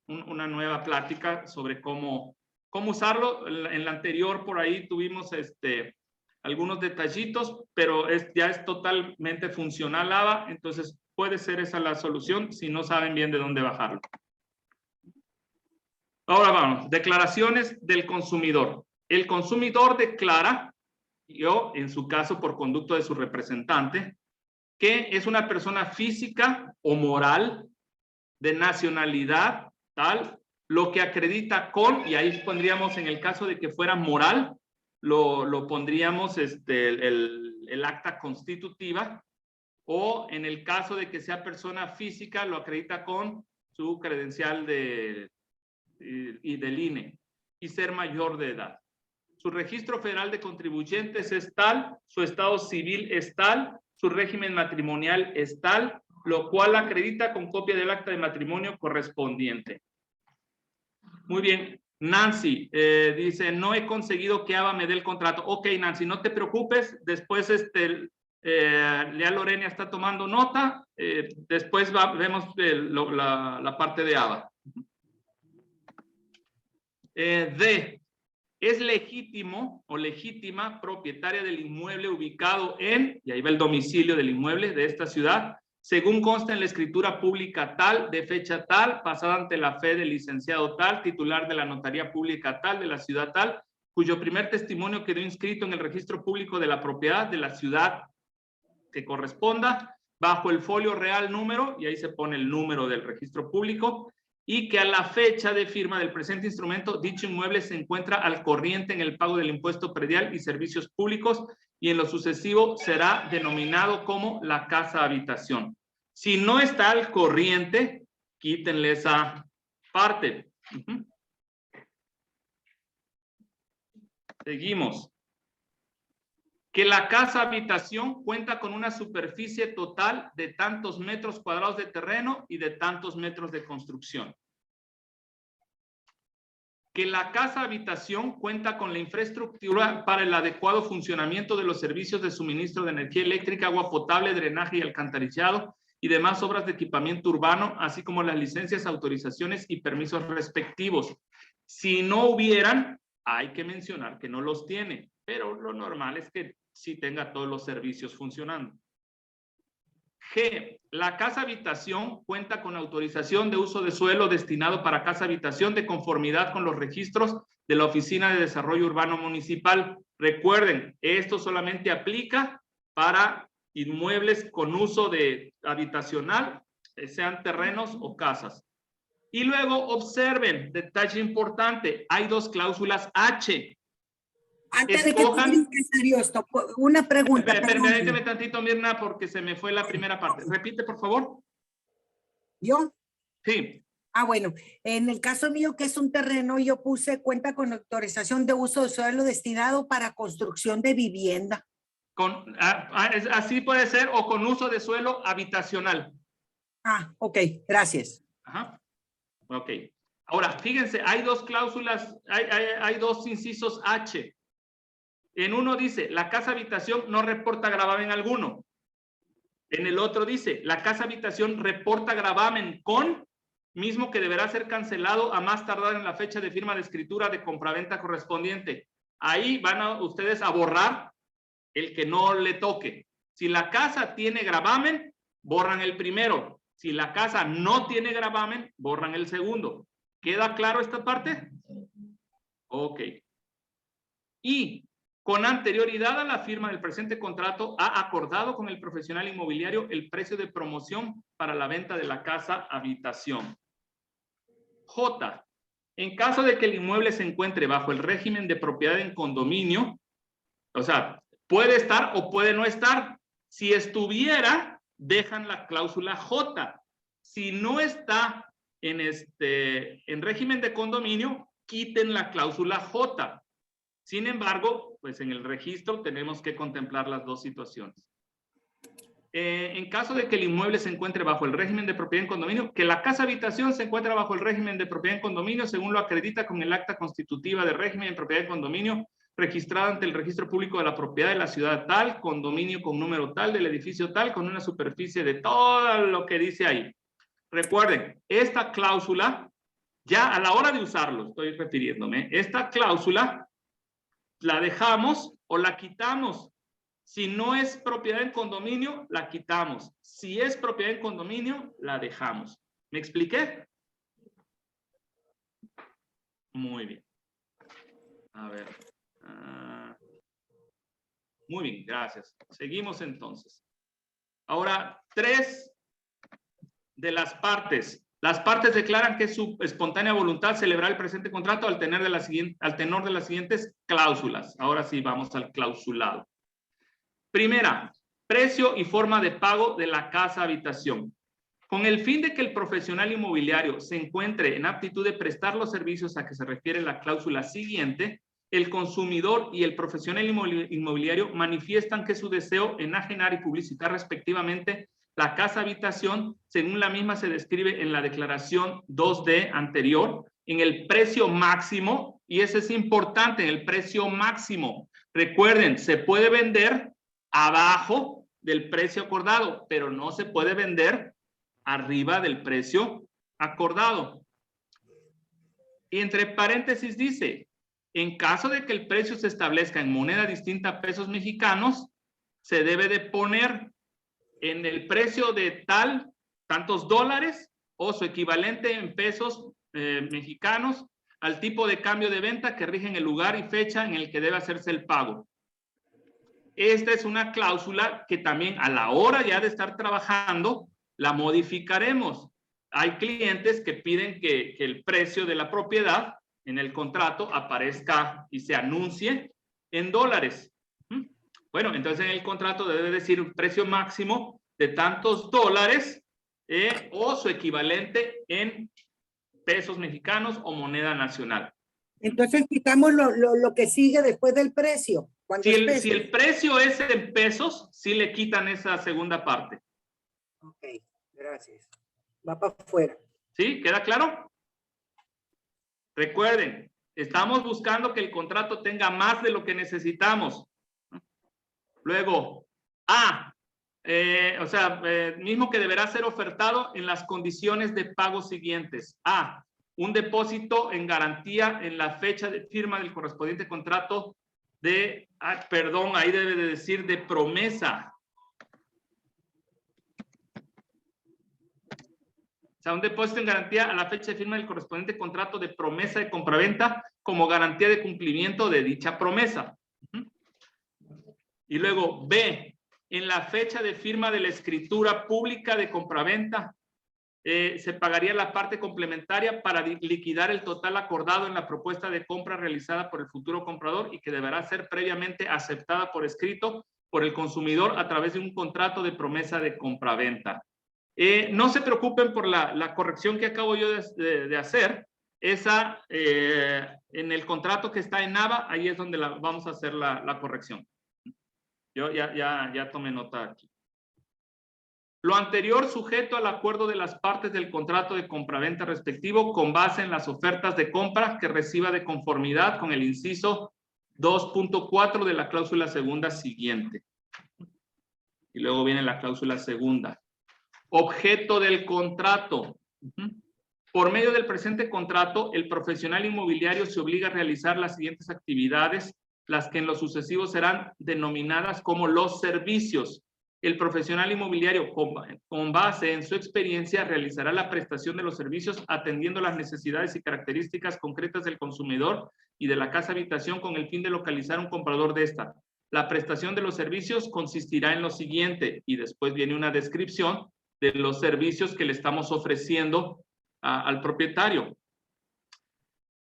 una nueva plática sobre cómo usarlo. En la anterior por ahí tuvimos algunos detallitos, pero ya es totalmente funcional AVA, entonces puede ser esa la solución si no saben bien de dónde bajarlo. Ahora vamos, declaraciones del consumidor. El consumidor declara, en su caso por conducto de su representante, que es una persona física o moral de nacionalidad tal, lo que acredita con, y ahí pondríamos en el caso de que fuera moral, lo pondríamos el acta constitutiva, o en el caso de que sea persona física, lo acredita con su credencial y del INE, y ser mayor de edad. Su registro federal de contribuyentes es tal, su estado civil es tal, su régimen matrimonial es tal, lo cual acredita con copia del acta de matrimonio correspondiente. Muy bien. Nancy dice, no he conseguido que AVA me dé el contrato. Ok, Nancy, no te preocupes, después Lea Lorena está tomando nota, después vemos la parte de AVA. D. Es legítimo o legítima propietaria del inmueble ubicado en, y ahí va el domicilio del inmueble de esta ciudad, según consta en la escritura pública tal, de fecha tal, pasada ante la fe del licenciado tal, titular de la notaría pública tal, de la ciudad tal, cuyo primer testimonio quedó inscrito en el registro público de la propiedad de la ciudad que corresponda, bajo el folio real número, y ahí se pone el número del registro público, y que a la fecha de firma del presente instrumento, dicho inmueble se encuentra al corriente en el pago del impuesto predial y servicios públicos, y en lo sucesivo será denominado como la casa habitación. Si no está al corriente, quítenle esa parte. Seguimos. Que la casa habitación cuenta con una superficie total de tantos metros cuadrados de terreno y de tantos metros de construcción. Que la casa habitación cuenta con la infraestructura para el adecuado funcionamiento de los servicios de suministro de energía eléctrica, agua potable, drenaje y alcantarillado y demás obras de equipamiento urbano, así como las licencias, autorizaciones y permisos respectivos. Si no hubieran, hay que mencionar que no los tiene, pero lo normal es que sí tenga todos los servicios funcionando. G. La casa habitación cuenta con autorización de uso de suelo destinado para casa habitación de conformidad con los registros de la Oficina de Desarrollo Urbano Municipal. Recuerden, esto solamente aplica para inmuebles con uso de habitacional, sean terrenos o casas. Y luego observen, detalle importante, hay dos cláusulas H. Antes de que Escojan- tú digas, esto, una pregunta. Permíteme perdóname. tantito, Mirna, porque se me fue la primera parte. Repite, por favor. ¿Yo? Sí. Ah, bueno, en el caso mío, que es un terreno, yo puse cuenta con autorización de uso de suelo destinado para construcción de vivienda. Así puede ser, o con uso de suelo habitacional. Ah, ok, gracias. Ajá. Ok. Ahora, fíjense, hay dos cláusulas, hay dos incisos H. En uno dice, la casa habitación no reporta gravamen alguno. En el otro dice, la casa habitación reporta gravamen con, mismo que deberá ser cancelado a más tardar en la fecha de firma de escritura de compraventa correspondiente. Ahí van ustedes a borrar el que no le toque. Si la casa tiene gravamen, borran el primero. Si la casa no tiene gravamen, borran el segundo. ¿Queda claro esta parte? Ok. Y con anterioridad a la firma del presente contrato, ha acordado con el profesional inmobiliario el precio de promoción para la venta de la casa habitación. J. En caso de que el inmueble se encuentre bajo el régimen de propiedad en condominio, o sea, puede estar o puede no estar. Si estuviera, dejan la cláusula J. Si no está en régimen de condominio, quiten la cláusula J. Sin embargo, pues en el registro tenemos que contemplar las dos situaciones. En caso de que el inmueble se encuentre bajo el régimen de propiedad en condominio, que la casa habitación se encuentra bajo el régimen de propiedad en condominio, según lo acredita con el acta constitutiva de régimen de propiedad en condominio, registrada ante el registro público de la propiedad de la ciudad tal, condominio con número tal, del edificio tal, con una superficie de todo lo que dice ahí. Recuerden, esta cláusula, ya a la hora de usarlo, estoy refiriéndome, esta cláusula la dejamos o la quitamos. Si no es propiedad en condominio, la quitamos. Si es propiedad en condominio, la dejamos. ¿Me expliqué? Muy bien. A ver. Muy bien, gracias. Seguimos entonces. Ahora, 3 de las partes. Las partes declaran que es su espontánea voluntad celebrar el presente contrato al tenor de las siguientes cláusulas. Ahora sí, vamos al clausulado. Primera, precio y forma de pago de la casa habitación. Con el fin de que el profesional inmobiliario se encuentre en aptitud de prestar los servicios a que se refiere la cláusula siguiente, el consumidor y el profesional inmobiliario manifiestan que su deseo enajenar y publicitar respectivamente la casa habitación, según la misma se describe en la declaración 2D anterior, en el precio máximo, y eso es importante, en el precio máximo. Recuerden, se puede vender abajo del precio acordado, pero no se puede vender arriba del precio acordado. Y entre paréntesis dice, en caso de que el precio se establezca en moneda distinta a pesos mexicanos, se debe de poner en el precio de tantos dólares o su equivalente en pesos mexicanos al tipo de cambio de venta que rigen el lugar y fecha en el que debe hacerse el pago. Esta es una cláusula que también a la hora ya de estar trabajando la modificaremos. Hay clientes que piden que el precio de la propiedad en el contrato aparezca y se anuncie en dólares. Bueno, entonces en el contrato debe decir un precio máximo de tantos dólares o su equivalente en pesos mexicanos o moneda nacional. Entonces quitamos lo que sigue después del precio. Si el precio es en pesos, sí le quitan esa segunda parte. Ok, gracias. Va para afuera. ¿Sí? ¿Queda claro? Recuerden, estamos buscando que el contrato tenga más de lo que necesitamos. Luego, mismo que deberá ser ofertado en las condiciones de pago siguientes. A, un depósito en garantía en la fecha de firma del correspondiente contrato de, ahí debe de decir de promesa. O sea, un depósito en garantía a la fecha de firma del correspondiente contrato de promesa de compraventa como garantía de cumplimiento de dicha promesa. Y luego B, en la fecha de firma de la escritura pública de compraventa, se pagaría la parte complementaria para liquidar el total acordado en la propuesta de compra realizada por el futuro comprador y que deberá ser previamente aceptada por escrito por el consumidor a través de un contrato de promesa de compraventa. No se preocupen por la corrección que acabo yo de hacer. Esa, en el contrato que está en ABA, ahí es donde vamos a hacer la corrección. Yo ya tomé nota aquí. Lo anterior sujeto al acuerdo de las partes del contrato de compraventa respectivo con base en las ofertas de compra que reciba de conformidad con el inciso 2.4 de la cláusula segunda siguiente. Y luego viene la cláusula segunda. Objeto del contrato. Por medio del presente contrato, el profesional inmobiliario se obliga a realizar las siguientes actividades, las que en lo sucesivo serán denominadas como los servicios. El profesional inmobiliario, con base en su experiencia, realizará la prestación de los servicios atendiendo las necesidades y características concretas del consumidor y de la casa habitación con el fin de localizar un comprador de esta. La prestación de los servicios consistirá en lo siguiente, y después viene una descripción de los servicios que le estamos ofreciendo al propietario.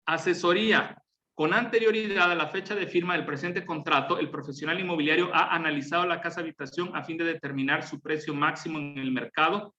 Asesoría. Con anterioridad a la fecha de firma del presente contrato, el profesional inmobiliario ha analizado la casa habitación a fin de determinar su precio máximo en el mercado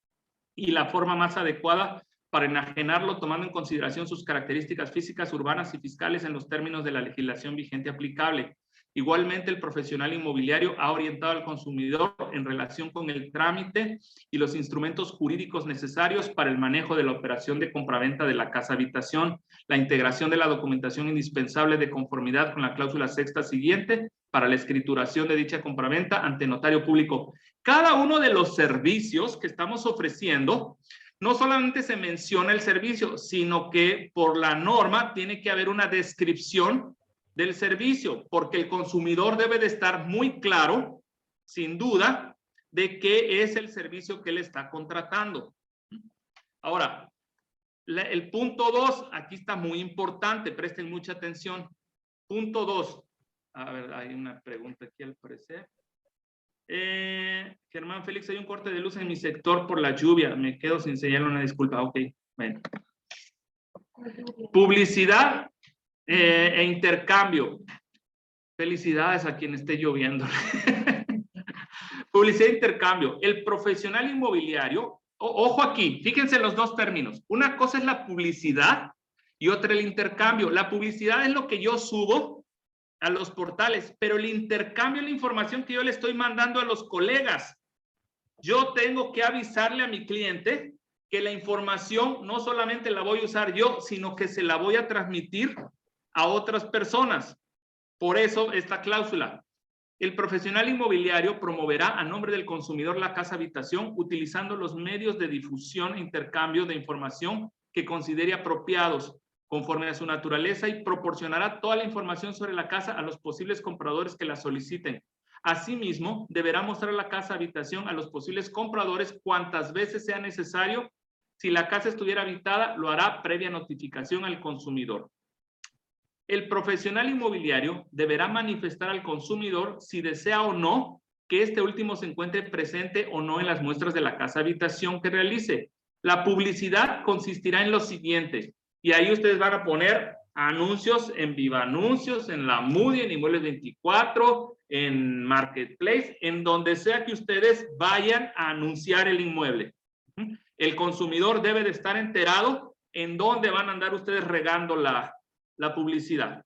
y la forma más adecuada para enajenarlo, tomando en consideración sus características físicas, urbanas y fiscales en los términos de la legislación vigente aplicable. Igualmente, el profesional inmobiliario ha orientado al consumidor en relación con el trámite y los instrumentos jurídicos necesarios para el manejo de la operación de compraventa de la casa habitación, la integración de la documentación indispensable de conformidad con la cláusula sexta siguiente para la escrituración de dicha compraventa ante notario público. Cada uno de los servicios que estamos ofreciendo, no solamente se menciona el servicio, sino que por la norma tiene que haber una descripción del servicio, porque el consumidor debe de estar muy claro, sin duda, de qué es el servicio que él está contratando. Ahora, el punto 2, aquí está muy importante, presten mucha atención. Punto 2. A ver, hay una pregunta aquí al parecer. Germán Félix, hay un corte de luz en mi sector por la lluvia. Me quedo sin señal, una disculpa. Ok, bueno. Publicidad e intercambio. Felicidades a quien esté lloviendo. Publicidad e intercambio. El profesional inmobiliario, ojo aquí, fíjense los dos términos. Una cosa es la publicidad y otra el intercambio. La publicidad es lo que yo subo a los portales, pero el intercambio es la información que yo le estoy mandando a los colegas. Yo tengo que avisarle a mi cliente que la información no solamente la voy a usar yo, sino que se la voy a transmitir a otras personas. Por eso esta cláusula. El profesional inmobiliario promoverá a nombre del consumidor la casa habitación utilizando los medios de difusión e intercambio de información que considere apropiados conforme a su naturaleza y proporcionará toda la información sobre la casa a los posibles compradores que la soliciten. Asimismo, deberá mostrar la casa habitación a los posibles compradores cuantas veces sea necesario. Si la casa estuviera habitada, lo hará previa notificación al consumidor. El profesional inmobiliario deberá manifestar al consumidor si desea o no que este último se encuentre presente o no en las muestras de la casa habitación que realice. La publicidad consistirá en lo siguiente, y ahí ustedes van a poner anuncios en Viva Anuncios, en la Moody, en Inmuebles 24, en Marketplace, en donde sea que ustedes vayan a anunciar el inmueble. El consumidor debe de estar enterado en dónde van a andar ustedes regando la publicidad.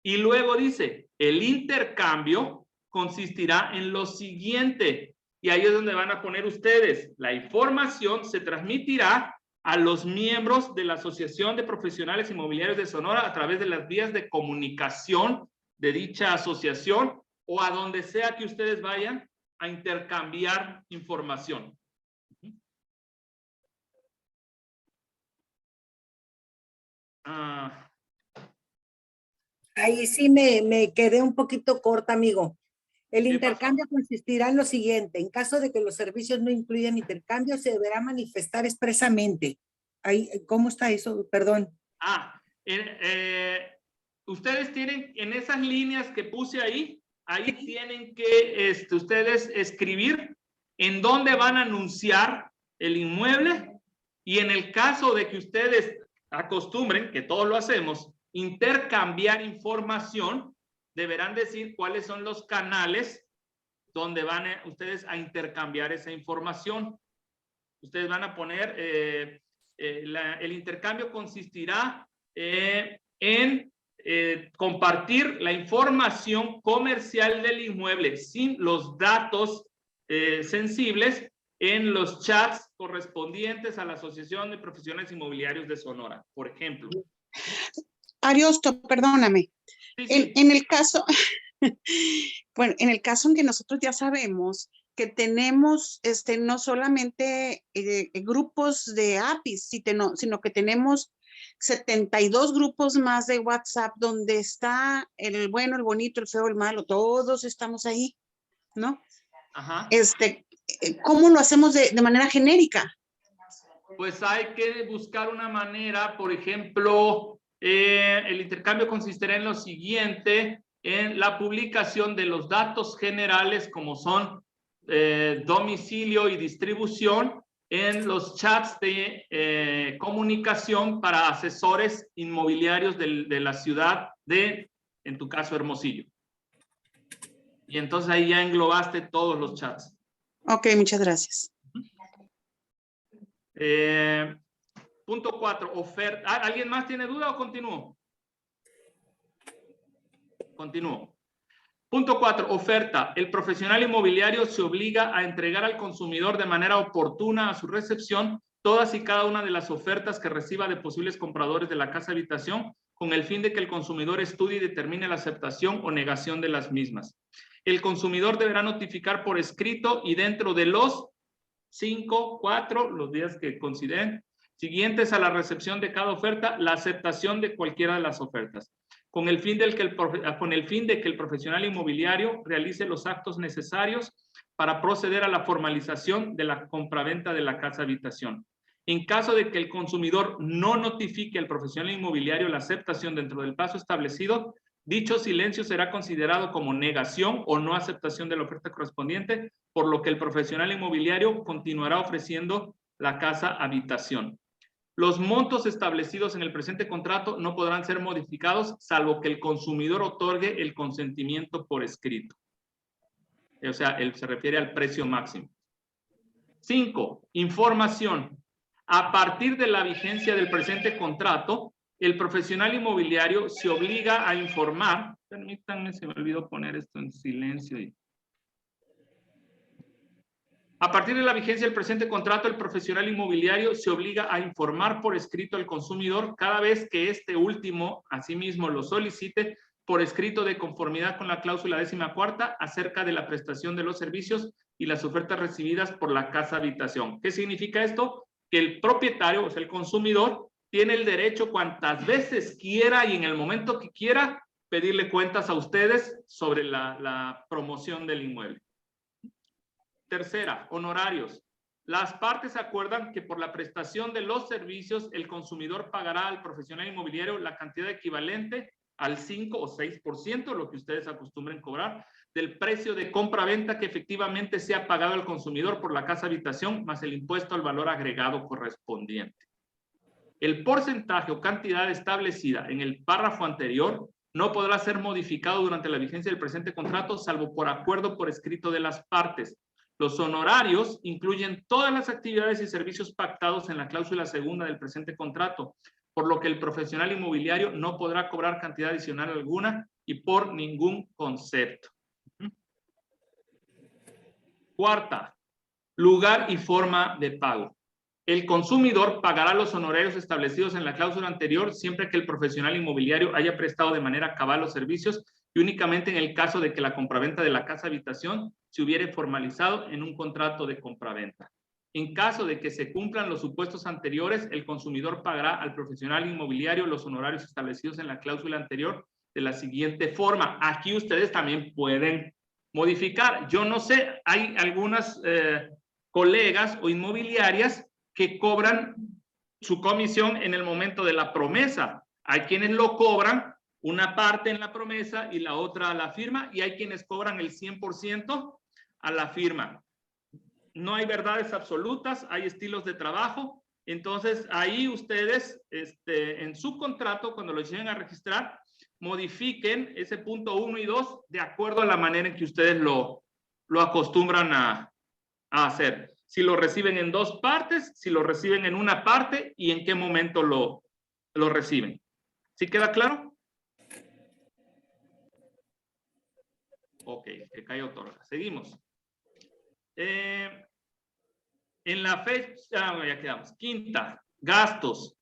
Y luego dice, el intercambio consistirá en lo siguiente, y ahí es donde van a poner ustedes, la información se transmitirá a los miembros de la Asociación de Profesionales Inmobiliarios de Sonora a través de las vías de comunicación de dicha asociación o a donde sea que ustedes vayan a intercambiar información. Ahí sí me quedé un poquito corta, amigo. El ¿Qué intercambio consistirá en lo siguiente. En caso de que los servicios no incluyan intercambio, se deberá manifestar expresamente. Ahí, ¿cómo está eso? Perdón. Ustedes tienen en esas líneas que puse ahí, ahí tienen que ustedes escribir en dónde van a anunciar el inmueble, y en el caso de que ustedes acostumbren, que todos lo hacemos, intercambiar información, deberán decir cuáles son los canales donde van ustedes a intercambiar esa información. Ustedes van a poner, el intercambio consistirá en compartir la información comercial del inmueble sin los datos sensibles en los chats correspondientes a la Asociación de Profesionales Inmobiliarios de Sonora, por ejemplo. Ariosto, perdóname. Sí, sí. En el caso, bueno, en el caso en que nosotros ya sabemos que tenemos no solamente grupos de APIs, sino que tenemos 72 grupos más de WhatsApp donde está el bueno, el bonito, el feo, el malo, todos estamos ahí, ¿no? Ajá. ¿Cómo lo hacemos de manera genérica? Pues hay que buscar una manera, por ejemplo, el intercambio consistirá en lo siguiente: en la publicación de los datos generales como son domicilio y distribución en los chats de comunicación para asesores inmobiliarios de la ciudad de, en tu caso, Hermosillo. Y entonces ahí ya englobaste todos los chats. Ok, muchas gracias. Punto 4, oferta. ¿Alguien más tiene duda o continúo? Continúo. Punto 4, oferta. El profesional inmobiliario se obliga a entregar al consumidor de manera oportuna a su recepción todas y cada una de las ofertas que reciba de posibles compradores de la casa habitación, con el fin de que el consumidor estudie y determine la aceptación o negación de las mismas. El consumidor deberá notificar por escrito y dentro de los 4 los días que consideren siguientes a la recepción de cada oferta, la aceptación de cualquiera de las ofertas, con el fin de que el profesional inmobiliario realice los actos necesarios para proceder a la formalización de la compraventa de la casa habitación. En caso de que el consumidor no notifique al profesional inmobiliario la aceptación dentro del plazo establecido, dicho silencio será considerado como negación o no aceptación de la oferta correspondiente, por lo que el profesional inmobiliario continuará ofreciendo la casa habitación. Los montos establecidos en el presente contrato no podrán ser modificados salvo que el consumidor otorgue el consentimiento por escrito. O sea, él se refiere al precio máximo. 5. Información. A partir de la vigencia del presente contrato, el profesional inmobiliario se obliga a informar. Permítanme, se me olvidó poner esto en silencio. A partir de la vigencia del presente contrato, el profesional inmobiliario se obliga a informar por escrito al consumidor cada vez que este último, asimismo, lo solicite por escrito de conformidad con la cláusula 14ª acerca de la prestación de los servicios y las ofertas recibidas por la casa habitación. ¿Qué significa esto? Que el propietario, o sea, el consumidor, tiene el derecho cuantas veces quiera y en el momento que quiera pedirle cuentas a ustedes sobre la promoción del inmueble. Tercera, honorarios. Las partes acuerdan que por la prestación de los servicios, el consumidor pagará al profesional inmobiliario la cantidad equivalente al 5 o 6%, lo que ustedes acostumbren cobrar, del precio de compra-venta que efectivamente sea pagado al consumidor por la casa habitación, más el impuesto al valor agregado correspondiente. El porcentaje o cantidad establecida en el párrafo anterior no podrá ser modificado durante la vigencia del presente contrato, salvo por acuerdo por escrito de las partes. Los honorarios incluyen todas las actividades y servicios pactados en la cláusula 2ª del presente contrato, por lo que el profesional inmobiliario no podrá cobrar cantidad adicional alguna y por ningún concepto. Cuarta, lugar y forma de pago. El consumidor pagará los honorarios establecidos en la cláusula anterior siempre que el profesional inmobiliario haya prestado de manera cabal los servicios y únicamente en el caso de que la compraventa de la casa habitación se hubiere formalizado en un contrato de compraventa. En caso de que se cumplan los supuestos anteriores, el consumidor pagará al profesional inmobiliario los honorarios establecidos en la cláusula anterior de la siguiente forma. Aquí ustedes también pueden modificar. Yo no sé, hay algunas colegas o inmobiliarias que cobran su comisión en el momento de la promesa. Hay quienes lo cobran una parte en la promesa y la otra a la firma, y hay quienes cobran el 100% a la firma. No hay verdades absolutas, hay estilos de trabajo. Entonces, ahí ustedes, en su contrato, cuando lo lleguen a registrar, modifiquen ese punto 1 y 2 de acuerdo a la manera en que ustedes lo acostumbran a hacer. Si lo reciben en 2 partes, si lo reciben en una parte y en qué momento lo reciben. ¿Sí queda claro? Ok, que cae otorga. Seguimos. En la fecha, ya quedamos. Quinta, gastos.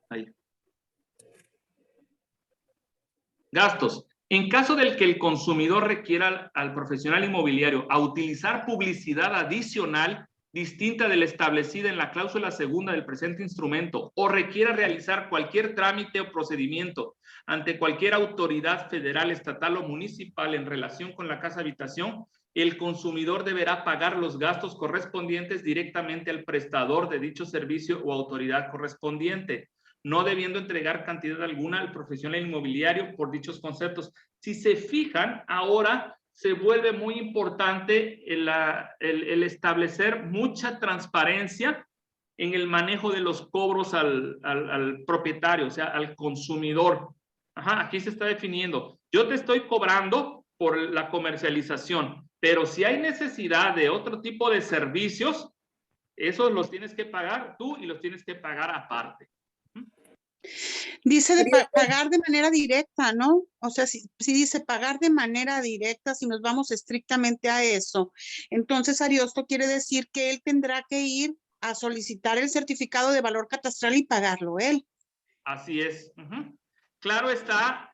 Ahí. Gastos. En caso del que el consumidor requiera al profesional inmobiliario a utilizar publicidad adicional distinta de la establecida en la cláusula segunda del presente instrumento o requiera realizar cualquier trámite o procedimiento ante cualquier autoridad federal, estatal o municipal en relación con la casa habitación, el consumidor deberá pagar los gastos correspondientes directamente al prestador de dicho servicio o autoridad correspondiente, no debiendo entregar cantidad alguna al profesional inmobiliario por dichos conceptos. Si se fijan, ahora se vuelve muy importante el establecer mucha transparencia en el manejo de los cobros al propietario, o sea, al consumidor. Ajá, aquí se está definiendo. Yo te estoy cobrando por la comercialización, pero si hay necesidad de otro tipo de servicios, esos los tienes que pagar tú y los tienes que pagar aparte. Dice de pagar de manera directa, ¿no? O sea, si dice pagar de manera directa, si nos vamos estrictamente a eso, entonces Ariosto quiere decir que él tendrá que ir a solicitar el certificado de valor catastral y pagarlo él. Así es. Claro está,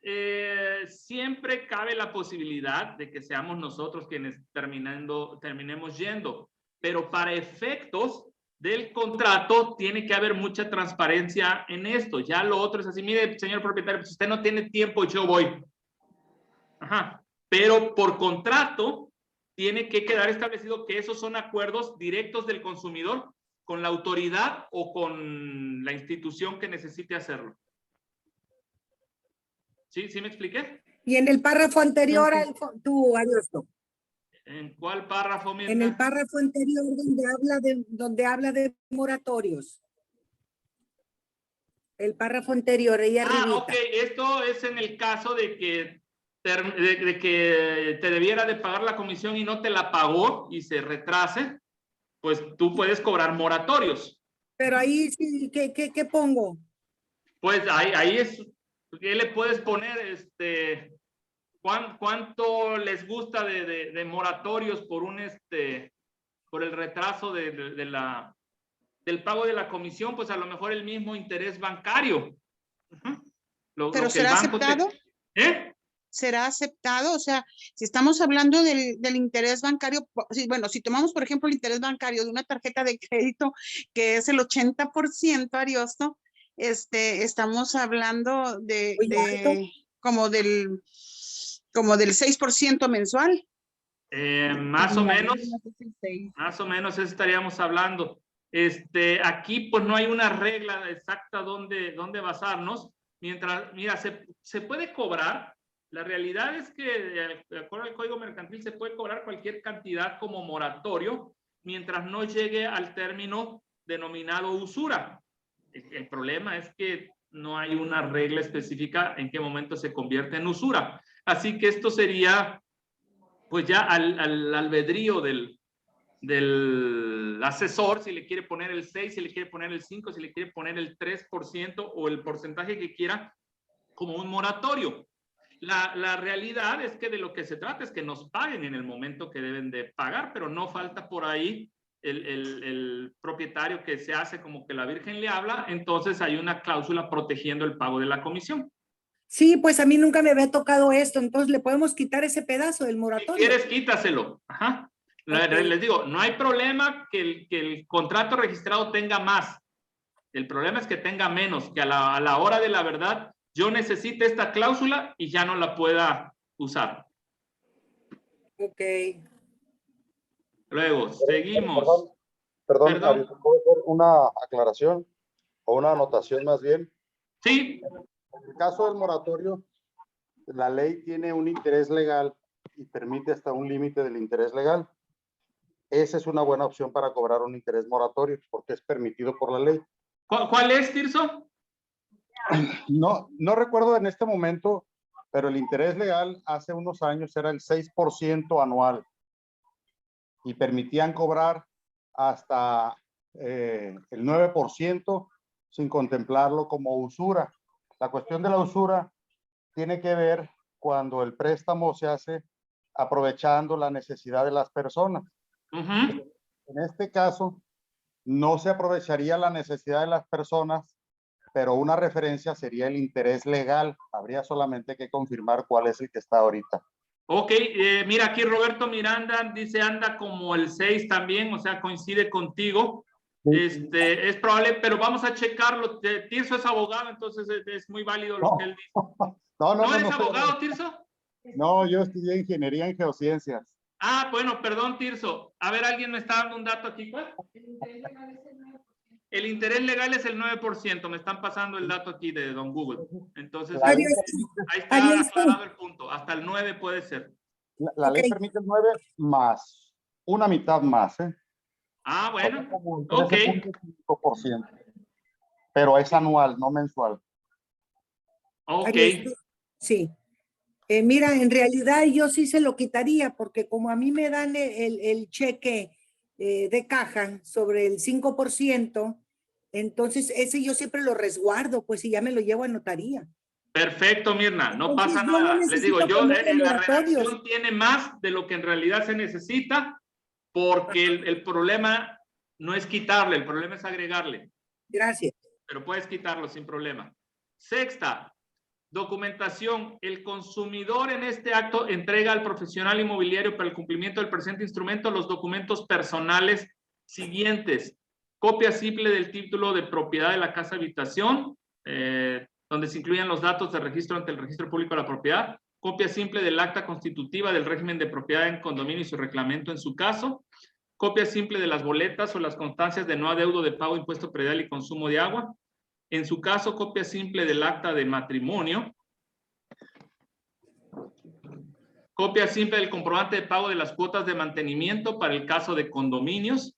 siempre cabe la posibilidad de que seamos nosotros quienes terminemos yendo, pero para efectos del contrato tiene que haber mucha transparencia en esto. Ya lo otro es así, mire, señor propietario, pues usted no tiene tiempo, yo voy. Ajá. Pero por contrato tiene que quedar establecido que esos son acuerdos directos del consumidor con la autoridad o con la institución que necesite hacerlo. ¿Sí? ¿Sí me expliqué? Y en el párrafo anterior, tú, Ariosto. ¿En cuál párrafo, Mirna? En el párrafo anterior donde habla de moratorios. El párrafo anterior, ahí arribita. Ok, esto es en el caso de que te debiera de pagar la comisión y no te la pagó y se retrase, pues tú puedes cobrar moratorios. Pero ahí sí, ¿qué pongo? Pues ahí es, ¿qué le puedes poner? ¿Cuánto les gusta de moratorios por por el retraso del pago de la comisión? Pues a lo mejor el mismo interés bancario. ¿Pero será aceptado? ¿Será aceptado? O sea, si estamos hablando del interés bancario, bueno, si tomamos, por ejemplo, el interés bancario de una tarjeta de crédito que es el 80%, Ariosto, estamos hablando como del 6% mensual. Más o menos eso estaríamos hablando. Aquí pues no hay una regla exacta donde basarnos. Mientras, mira, se puede cobrar. La realidad es que de acuerdo al Código Mercantil se puede cobrar cualquier cantidad como moratorio mientras no llegue al término denominado usura. El problema es que no hay una regla específica en qué momento se convierte en usura. Así que esto sería pues ya al albedrío del asesor, si le quiere poner el 6, si le quiere poner el 5, si le quiere poner el 3% o el porcentaje que quiera como un moratorio. La realidad es que de lo que se trata es que nos paguen en el momento que deben de pagar, pero no falta por ahí el propietario que se hace como que la Virgen le habla, entonces hay una cláusula protegiendo el pago de la comisión. Sí, pues a mí nunca me había tocado esto, entonces le podemos quitar ese pedazo del moratorio. Si quieres, quítaselo. Ajá. Okay. Les digo, no hay problema que el contrato registrado tenga más. El problema es que tenga menos, que a la hora de la verdad yo necesite esta cláusula y ya no la pueda usar. Ok. Luego, seguimos. Perdón. ¿Puedo hacer una aclaración o una anotación más bien? Sí. En el caso del moratorio, la ley tiene un interés legal y permite hasta un límite del interés legal, esa es una buena opción para cobrar un interés moratorio porque es permitido por la ley. ¿Cuál es, Tirso? No recuerdo en este momento, pero el interés legal hace unos años era el 6% anual y permitían cobrar hasta el 9% sin contemplarlo como usura. La cuestión de la usura tiene que ver cuando el préstamo se hace aprovechando la necesidad de las personas. En este caso, no se aprovecharía la necesidad de las personas, pero una referencia sería el interés legal. Habría solamente que confirmar cuál es el que está ahorita. Ok, mira, aquí Roberto Miranda dice anda como el 6 también, o sea, coincide contigo. Es probable, pero vamos a checarlo. Tirso es abogado, entonces es muy válido lo que él dice. ¿No eres abogado, Tirso? No, yo estudié ingeniería en geociencias. Ah, bueno, perdón, Tirso. A ver, ¿alguien me está dando un dato aquí? ¿Cuál? El interés legal es el 9%. Me están pasando el dato aquí de Don Google. Entonces, ahí está aclarado el punto. Hasta el 9 puede ser. La ley permite el 9 más una mitad más, ¿eh? Ah, bueno. Ok. 13.5%. Pero es anual, no mensual. Ok. Sí. Mira, en realidad yo sí se lo quitaría porque como a mí me dan el cheque de caja sobre el 5%, entonces ese yo siempre lo resguardo, pues y ya me lo llevo a notaría. Perfecto, Mirna, no Entonces, pasa yo no nada. Les digo, necesito ponerle la moratorios. redacción tiene más de lo que en realidad se necesita porque el problema no es quitarle, el problema es agregarle. Gracias. Pero puedes quitarlo sin problema. Sexta, documentación. El consumidor en este acto entrega al profesional inmobiliario para el cumplimiento del presente instrumento los documentos personales siguientes. Copia simple del título de propiedad de la casa habitación, donde se incluyen los datos de registro ante el registro público de la propiedad. Copia simple del acta constitutiva del régimen de propiedad en condominio y su reglamento en su caso. Copia simple de las boletas o las constancias de no adeudo de pago, impuesto predial y consumo de agua. En su caso, copia simple del acta de matrimonio. Copia simple del comprobante de pago de las cuotas de mantenimiento para el caso de condominios.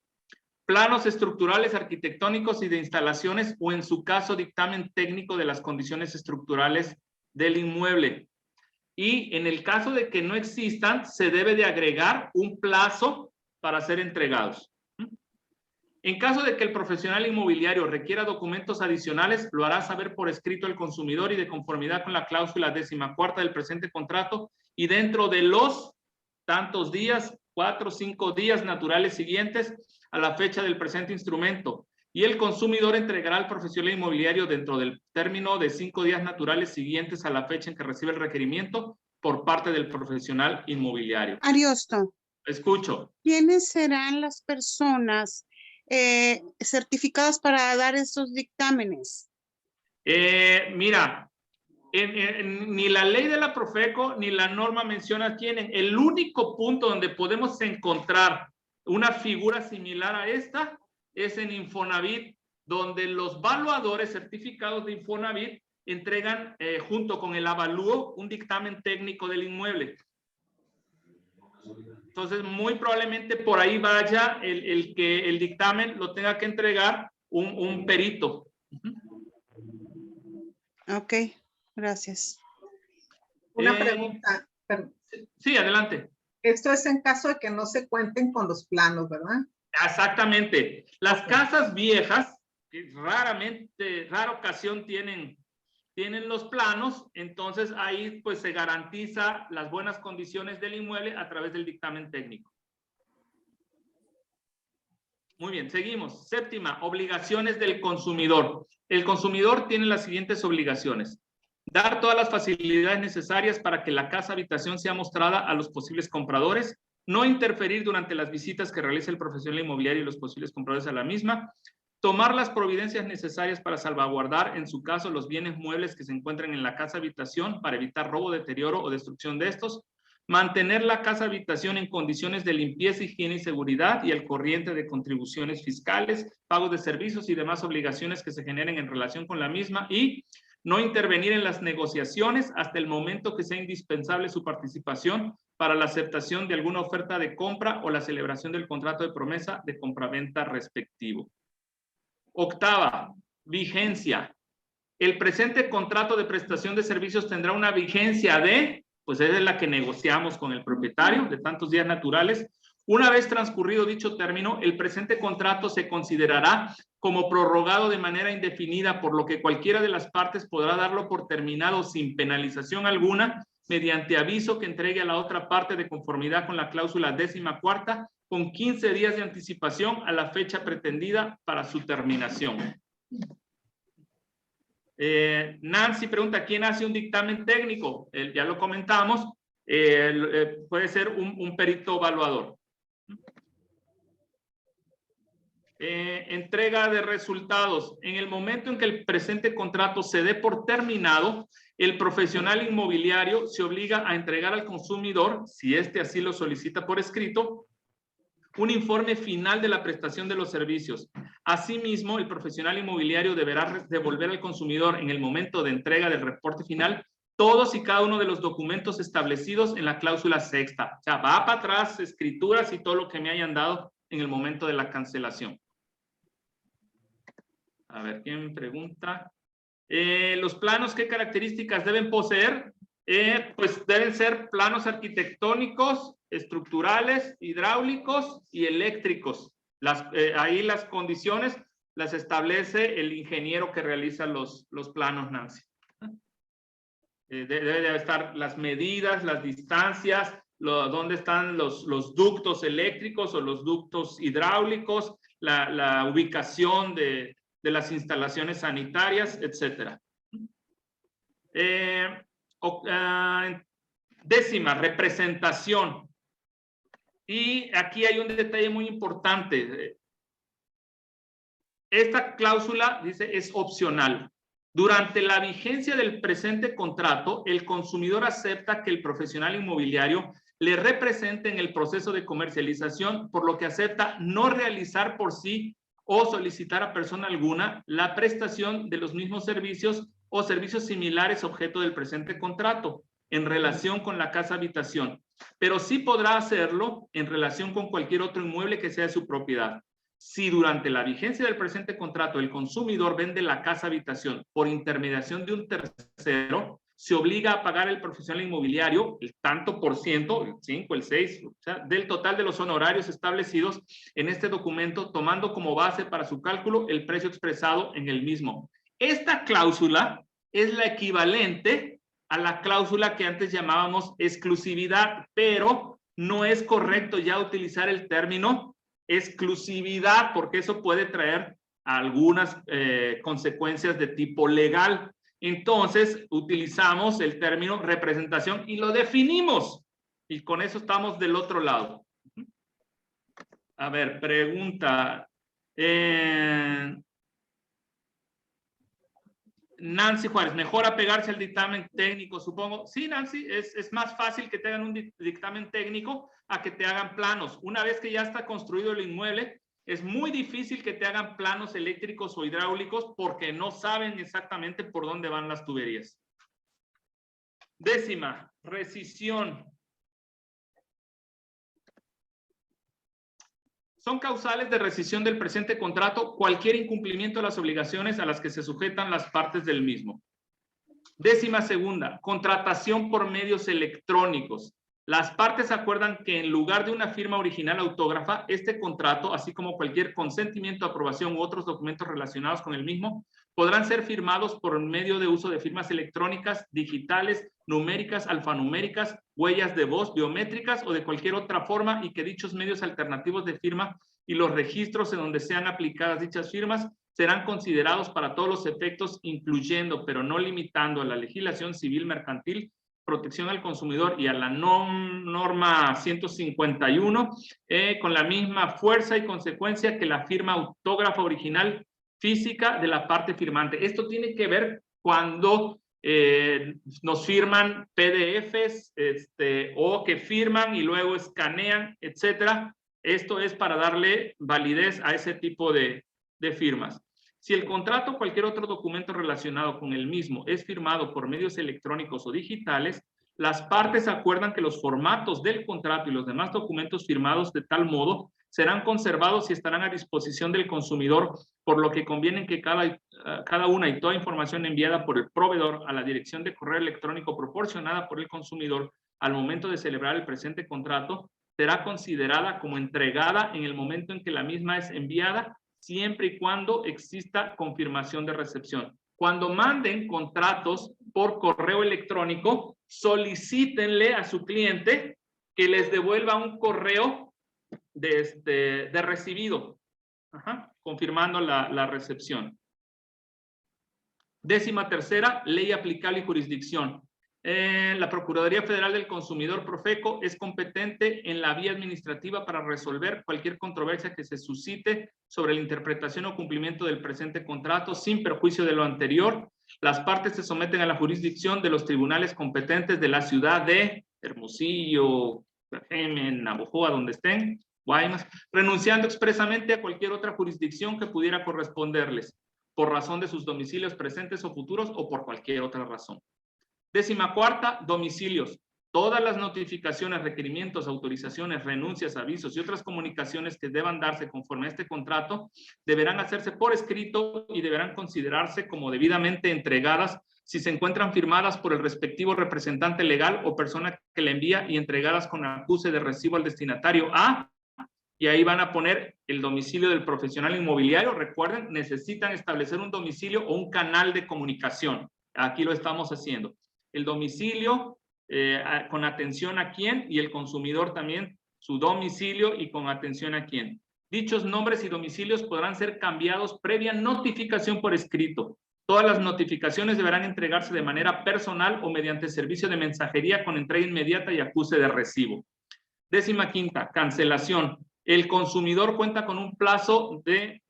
Planos estructurales, arquitectónicos y de instalaciones o en su caso dictamen técnico de las condiciones estructurales del inmueble. Y en el caso de que no existan, se debe de agregar un plazo para ser entregados. En caso de que el profesional inmobiliario requiera documentos adicionales, lo hará saber por escrito el consumidor y de conformidad con la cláusula 14ª del presente contrato y dentro de los tantos días, 4 o 5 días naturales siguientes a la fecha del presente instrumento. Y el consumidor entregará al profesional inmobiliario dentro del término de 5 días naturales siguientes a la fecha en que recibe el requerimiento por parte del profesional inmobiliario. Ariosto. Escucho. ¿Quiénes serán las personas certificadas para dar esos dictámenes? Mira, ni la ley de la Profeco ni la norma menciona quién. El único punto donde podemos encontrar una figura similar a esta es en Infonavit, donde los valuadores certificados de Infonavit entregan junto con el avalúo un dictamen técnico del inmueble. Entonces, muy probablemente por ahí vaya el que el dictamen lo tenga que entregar un perito. Ok, gracias. Una pregunta. Perdón. Sí, adelante. Esto es en caso de que no se cuenten con los planos, ¿verdad? Exactamente. Las casas viejas, que rara ocasión tienen los planos, entonces ahí pues se garantiza las buenas condiciones del inmueble a través del dictamen técnico. Muy bien, seguimos. Séptima, obligaciones del consumidor. El consumidor tiene las siguientes obligaciones. Dar todas las facilidades necesarias para que la casa habitación sea mostrada a los posibles compradores. No interferir durante las visitas que realice el profesional inmobiliario y los posibles compradores a la misma. Tomar las providencias necesarias para salvaguardar, en su caso, los bienes muebles que se encuentran en la casa habitación para evitar robo, deterioro o destrucción de estos. Mantener la casa habitación en condiciones de limpieza, higiene y seguridad y al corriente de contribuciones fiscales, pagos de servicios y demás obligaciones que se generen en relación con la misma. Y no intervenir en las negociaciones hasta el momento que sea indispensable su participación para la aceptación de alguna oferta de compra o la celebración del contrato de promesa de compraventa respectivo. Octava, vigencia. El presente contrato de prestación de servicios tendrá una vigencia de, pues es la que negociamos con el propietario, de tantos días naturales. Una vez transcurrido dicho término, el presente contrato se considerará como prorrogado de manera indefinida, por lo que cualquiera de las partes podrá darlo por terminado sin penalización alguna, mediante aviso que entregue a la otra parte de conformidad con la cláusula 14ª, con 15 días de anticipación a la fecha pretendida para su terminación. Nancy pregunta, ¿quién hace un dictamen técnico? Ya lo comentamos, puede ser un perito evaluador. Entrega de resultados. En el momento en que el presente contrato se dé por terminado, el profesional inmobiliario se obliga a entregar al consumidor, si éste así lo solicita por escrito, un informe final de la prestación de los servicios. Asimismo, el profesional inmobiliario deberá devolver al consumidor en el momento de entrega del reporte final todos y cada uno de los documentos establecidos en la cláusula sexta. O sea, va para atrás, escrituras y todo lo que me hayan dado en el momento de la cancelación. A ver, ¿quién pregunta? Los planos, ¿qué características deben poseer? Pues deben ser planos arquitectónicos, estructurales, hidráulicos y eléctricos. Ahí las condiciones las establece el ingeniero que realiza los planos, Nancy. Debe de estar las medidas, las distancias, dónde están los ductos eléctricos o los ductos hidráulicos, la ubicación de las instalaciones sanitarias, etc. Décima, representación. Y aquí hay un detalle muy importante. Esta cláusula, dice, es opcional. Durante la vigencia del presente contrato, el consumidor acepta que el profesional inmobiliario le represente en el proceso de comercialización, por lo que acepta no realizar por sí o solicitar a persona alguna la prestación de los mismos servicios o servicios similares objeto del presente contrato en relación con la casa habitación, pero sí podrá hacerlo en relación con cualquier otro inmueble que sea de su propiedad. Si durante la vigencia del presente contrato el consumidor vende la casa habitación por intermediación de un tercero, se obliga a pagar al profesional inmobiliario el tanto por ciento, el 5, el 6, o sea, del total de los honorarios establecidos en este documento, tomando como base para su cálculo el precio expresado en el mismo. Esta cláusula es la equivalente a la cláusula que antes llamábamos exclusividad, pero no es correcto ya utilizar el término exclusividad, porque eso puede traer algunas consecuencias de tipo legal. Entonces, utilizamos el término representación y lo definimos. Y con eso estamos del otro lado. A ver, pregunta. Nancy Juárez, ¿mejor apegarse al dictamen técnico, supongo? Sí, Nancy, es más fácil que te hagan un dictamen técnico a que te hagan planos. Una vez que ya está construido el inmueble, es muy difícil que te hagan planos eléctricos o hidráulicos porque no saben exactamente por dónde van las tuberías. Décima, rescisión. Son causales de rescisión del presente contrato cualquier incumplimiento de las obligaciones a las que se sujetan las partes del mismo. Décima segunda, contratación por medios electrónicos. Las partes acuerdan que en lugar de una firma original autógrafa, este contrato, así como cualquier consentimiento, aprobación u otros documentos relacionados con el mismo, podrán ser firmados por medio de uso de firmas electrónicas, digitales, numéricas, alfanuméricas, huellas de voz, biométricas o de cualquier otra forma, y que dichos medios alternativos de firma y los registros en donde sean aplicadas dichas firmas serán considerados para todos los efectos, incluyendo, pero no limitando, a la legislación civil mercantil, protección al consumidor y a la norma 151, con la misma fuerza y consecuencia que la firma autógrafa original física de la parte firmante. Esto tiene que ver cuando nos firman PDFs o que firman y luego escanean, etcétera. Esto es para darle validez a ese tipo de firmas. Si el contrato o cualquier otro documento relacionado con el mismo es firmado por medios electrónicos o digitales, las partes acuerdan que los formatos del contrato y los demás documentos firmados de tal modo serán conservados y estarán a disposición del consumidor, por lo que conviene que cada una y toda información enviada por el proveedor a la dirección de correo electrónico proporcionada por el consumidor al momento de celebrar el presente contrato será considerada como entregada en el momento en que la misma es enviada, siempre y cuando exista confirmación de recepción. Cuando manden contratos por correo electrónico, solicítenle a su cliente que les devuelva un correo de recibido, confirmando la recepción. 13ª, ley aplicable y jurisdicción. La Procuraduría Federal del Consumidor, Profeco, es competente en la vía administrativa para resolver cualquier controversia que se suscite sobre la interpretación o cumplimiento del presente contrato sin perjuicio de lo anterior. Las partes se someten a la jurisdicción de los tribunales competentes de la ciudad de Hermosillo, Navojoa, donde estén, Guaymas, renunciando expresamente a cualquier otra jurisdicción que pudiera corresponderles, por razón de sus domicilios presentes o futuros o por cualquier otra razón. 14ª, domicilios. Todas las notificaciones, requerimientos, autorizaciones, renuncias, avisos y otras comunicaciones que deban darse conforme a este contrato deberán hacerse por escrito y deberán considerarse como debidamente entregadas si se encuentran firmadas por el respectivo representante legal o persona que la envía y entregadas con acuse de recibo al destinatario A. Y ahí van a poner el domicilio del profesional inmobiliario. Recuerden, necesitan establecer un domicilio o un canal de comunicación. Aquí lo estamos haciendo. El domicilio con atención a quién y el consumidor también su domicilio y con atención a quién. Dichos nombres y domicilios podrán ser cambiados previa notificación por escrito. Todas las notificaciones deberán entregarse de manera personal o mediante servicio de mensajería con entrega inmediata y acuse de recibo. 15ª, cancelación. El consumidor cuenta con un plazo de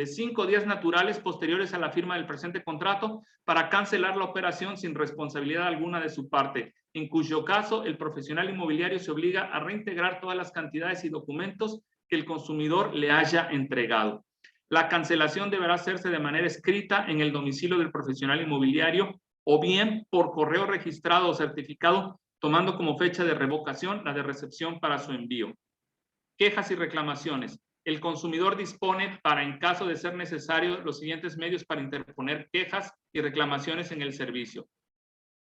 5 días naturales posteriores a la firma del presente contrato para cancelar la operación sin responsabilidad alguna de su parte, en cuyo caso el profesional inmobiliario se obliga a reintegrar todas las cantidades y documentos que el consumidor le haya entregado. La cancelación deberá hacerse de manera escrita en el domicilio del profesional inmobiliario o bien por correo registrado o certificado, tomando como fecha de revocación la de recepción para su envío. Quejas y reclamaciones. El consumidor dispone para, en caso de ser necesario, los siguientes medios para interponer quejas y reclamaciones en el servicio.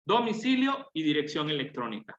Domicilio y dirección electrónica.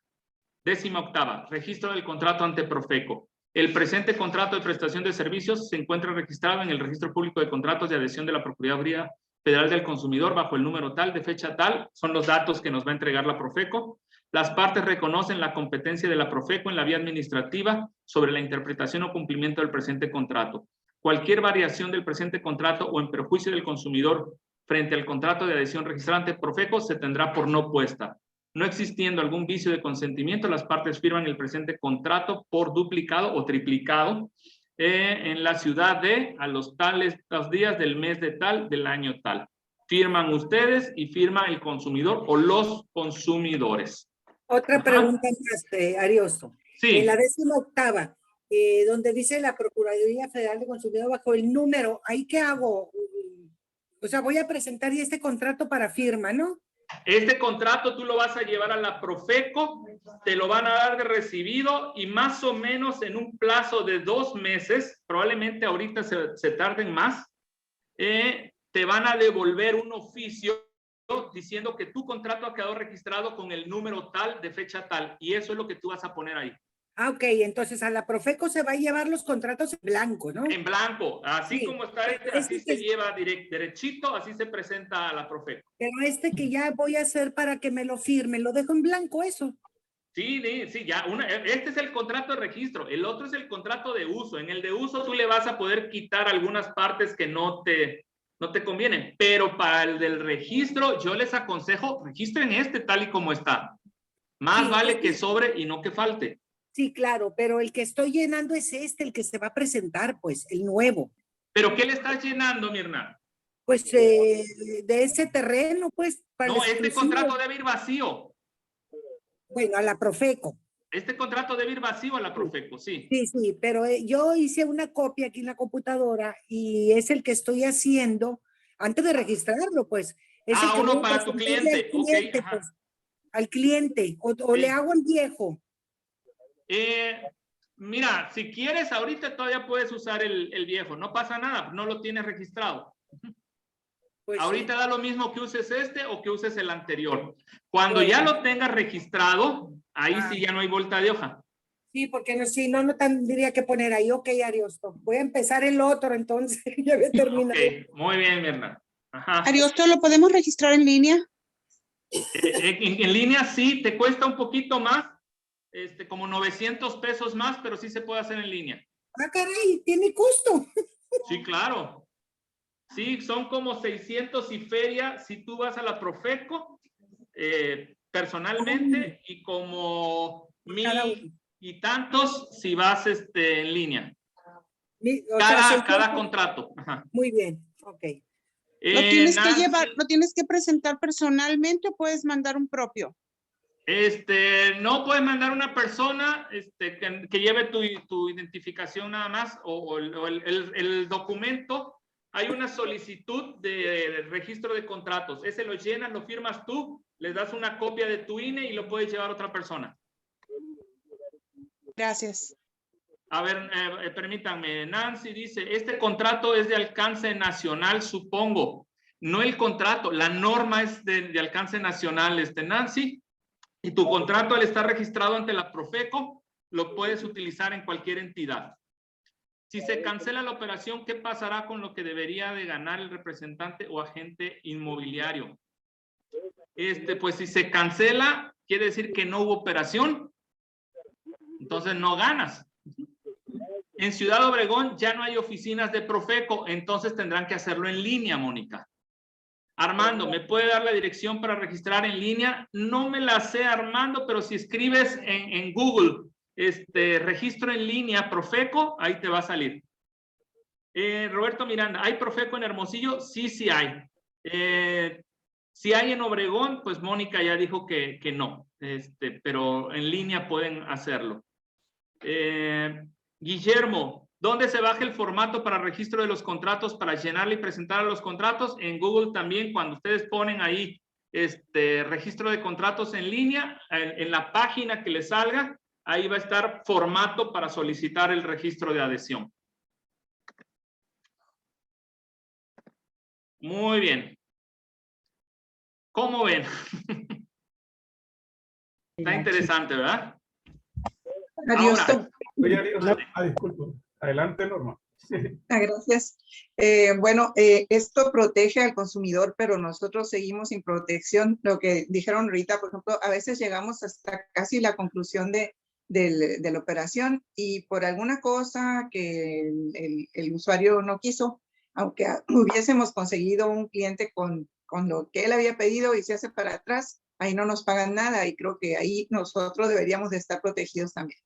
18ª, registro del contrato ante Profeco. El presente contrato de prestación de servicios se encuentra registrado en el Registro Público de Contratos de Adhesión de la Procuraduría Federal del Consumidor bajo el número tal, de fecha tal, son los datos que nos va a entregar la Profeco. Las partes reconocen la competencia de la Profeco en la vía administrativa sobre la interpretación o cumplimiento del presente contrato. Cualquier variación del presente contrato o en perjuicio del consumidor frente al contrato de adhesión registrante Profeco se tendrá por no puesta. No existiendo algún vicio de consentimiento, las partes firman el presente contrato por duplicado o triplicado en la ciudad de, a los días del mes de tal, del año tal. Firman ustedes y firma el consumidor o los consumidores. Otra pregunta más, Ariosto. Sí. En la 18ª, donde dice la Procuraduría Federal de Consumidor bajo el número, ¿ahí qué hago? O sea, voy a presentar ya este contrato para firma, ¿no? Este contrato tú lo vas a llevar a la Profeco, te lo van a dar de recibido y más o menos en un plazo de 2 meses, probablemente ahorita se tarden más, te van a devolver un oficio diciendo que tu contrato ha quedado registrado con el número tal de fecha tal y eso es lo que tú vas a poner ahí. Ah, ok, entonces a la Profeco se va a llevar los contratos en blanco, ¿no? En blanco, así sí. Como está así se lleva derechito, así se presenta a la Profeco. Pero que ya voy a hacer para que me lo firme, lo dejo en blanco eso. Sí, ya, este es el contrato de registro, el otro es el contrato de uso. En el de uso tú le vas a poder quitar algunas partes que no te convienen, pero para el del registro yo les aconsejo, registren tal y como está. Más vale que sobre y no que falte. Sí, claro, pero el que estoy llenando es el que se va a presentar, pues, el nuevo. ¿Pero qué le estás llenando, Mirna? Pues de ese terreno, pues. No, este contrato debe ir vacío. Bueno, a la Profeco. Este contrato debe ir vacío a la Profeco, sí. Sí, sí, pero yo hice una copia aquí en la computadora y es el que estoy haciendo antes de registrarlo, pues. Es el que Uno voy a para tu presentarle cliente. al cliente, Ok, ajá. pues, al cliente, o Sí. le hago el viejo. Mira, si quieres, ahorita todavía puedes usar el viejo. No pasa nada, no lo tienes registrado. Pues Ahorita sí. da lo mismo que uses este o que uses el anterior. Cuando Bueno. ya lo tengas registrado, ahí Ah. sí ya no hay vuelta de hoja. Sí, porque no, si no, no tendría que poner ahí, ok, Ariosto, voy a empezar el otro, entonces ya voy a terminar. Ok, muy bien, Mirna. Ajá. Ariosto, ¿lo podemos registrar en línea? En línea sí, te cuesta un poquito más, como 900 pesos más, pero sí se puede hacer en línea. Ah, caray, tiene costo. Sí, claro. Sí, son como 600 y feria si tú vas a la Profeco personalmente y como Cada 1000 y tantos si vas en línea. O sea, Cada 600. contrato. Ajá. Muy bien, ok. ¿Lo tienes que Nancy, llevar, lo tienes que presentar personalmente o puedes mandar un propio? no puedes mandar una persona que lleve tu identificación nada más o el documento. Hay una solicitud de registro de contratos. Ese lo llenas, lo firmas tú, les das una copia de tu INE y lo puedes llevar a otra persona. Gracias. A ver, permítanme. Nancy dice, este contrato es de alcance nacional, supongo. No el contrato, la norma es de alcance nacional, Nancy. Y tu contrato al estar registrado ante la Profeco, lo puedes utilizar en cualquier entidad. Si se cancela la operación, ¿qué pasará con lo que debería de ganar el representante o agente inmobiliario? Pues si se cancela, quiere decir que no hubo operación. Entonces no ganas. En Ciudad Obregón ya no hay oficinas de Profeco, entonces tendrán que hacerlo en línea, Mónica. Armando, ¿me puede dar la dirección para registrar en línea? No me la sé, Armando, pero si escribes en Google, registro en línea Profeco, ahí te va a salir. Roberto Miranda, ¿hay Profeco en Hermosillo? Sí, sí hay. Si hay en Obregón, pues Mónica ya dijo que no, pero en línea pueden hacerlo. Guillermo, ¿dónde se baja el formato para registro de los contratos para llenarle y presentar a los contratos? En Google también, cuando ustedes ponen ahí registro de contratos en línea, en la página que les salga, ahí va a estar formato para solicitar el registro de adhesión. Muy bien. ¿Cómo ven? Está interesante, ¿verdad? Ariosto. Oye, Ariosto, disculpe. Adelante, Norma. Gracias. Bueno, esto protege al consumidor, pero nosotros seguimos sin protección. Lo que dijeron ahorita, por ejemplo, a veces llegamos hasta casi la conclusión de la operación y por alguna cosa que el usuario no quiso, aunque hubiésemos conseguido un cliente con lo que él había pedido y se hace para atrás, ahí no nos pagan nada y creo que ahí nosotros deberíamos de estar protegidos también.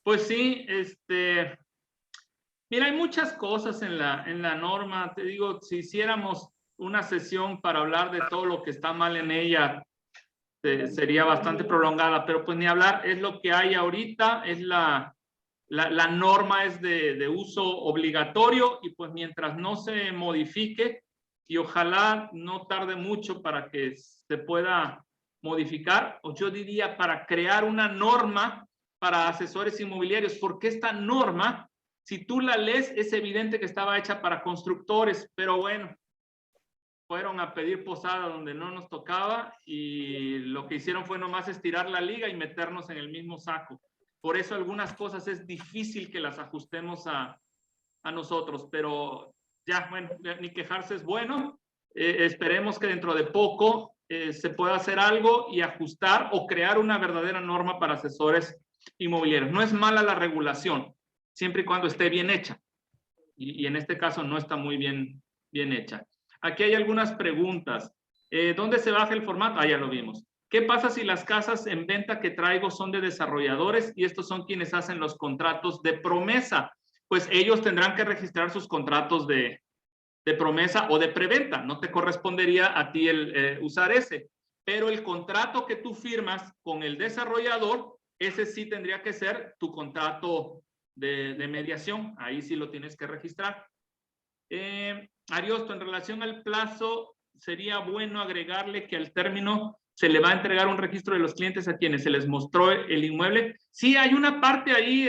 Pues sí, mira, hay muchas cosas en la norma. Te digo, si hiciéramos una sesión para hablar de todo lo que está mal en ella, sería bastante prolongada, pero pues ni hablar, es lo que hay ahorita, es la norma es de uso obligatorio y pues mientras no se modifique y ojalá no tarde mucho para que se pueda modificar, o yo diría para crear una norma para asesores inmobiliarios, porque esta norma, si tú la lees, es evidente que estaba hecha para constructores, pero bueno, fueron a pedir posada donde no nos tocaba y lo que hicieron fue nomás estirar la liga y meternos en el mismo saco. Por eso algunas cosas es difícil que las ajustemos a nosotros, pero ya, bueno, ni quejarse es bueno. Esperemos que dentro de poco se pueda hacer algo y ajustar o crear una verdadera norma para asesores inmobiliarios. No es mala la regulación, siempre y cuando esté bien hecha. Y en este caso no está muy bien hecha. Aquí hay algunas preguntas. ¿Dónde se baja el formato? Ah, ya lo vimos. ¿Qué pasa si las casas en venta que traigo son de desarrolladores y estos son quienes hacen los contratos de promesa? Pues ellos tendrán que registrar sus contratos de promesa o de preventa. No te correspondería a ti usar ese. Pero el contrato que tú firmas con el desarrollador ese sí tendría que ser tu contrato de mediación. Ahí sí lo tienes que registrar. Ariosto, en relación al plazo, sería bueno agregarle que al término se le va a entregar un registro de los clientes a quienes se les mostró el inmueble. Sí, hay una parte ahí,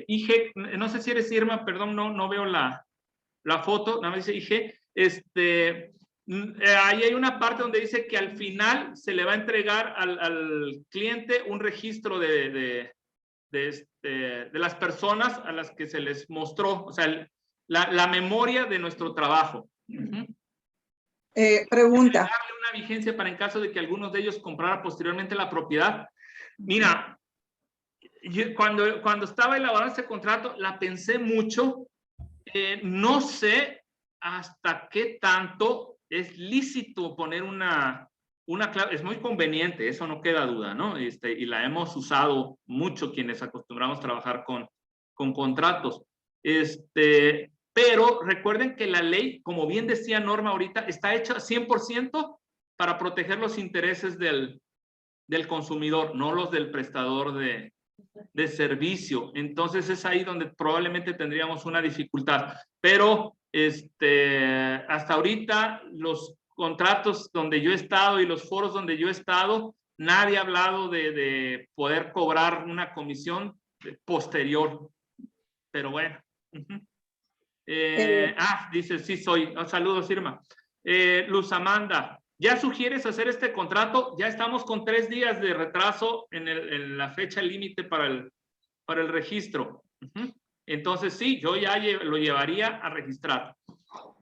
IG, no sé si eres Irma, perdón, no veo la foto, nada más dice IG, ahí hay una parte donde dice que al final se le va a entregar al cliente un registro de las personas a las que se les mostró, o sea, la memoria de nuestro trabajo. Pregunta. Darle una vigencia para en caso de que algunos de ellos comprara posteriormente la propiedad. Mira, cuando estaba elaborando este contrato, la pensé mucho. No sé hasta qué tanto es lícito poner una clave. Es muy conveniente, eso no queda duda, ¿no? Y la hemos usado mucho quienes acostumbramos a trabajar con contratos. Pero recuerden que la ley, como bien decía Norma ahorita, está hecha 100% para proteger los intereses del consumidor, no los del prestador de servicio. Entonces es ahí donde probablemente tendríamos una dificultad. Pero hasta ahorita los contratos donde yo he estado y los foros donde yo he estado, nadie ha hablado de poder cobrar una comisión posterior. Pero bueno. Dice, sí soy. Saludos, Irma. Luz Amanda, ¿ya sugieres hacer este contrato? Ya estamos con 3 días de retraso en la fecha límite para el registro. Entonces, sí, yo ya lo llevaría a registrar.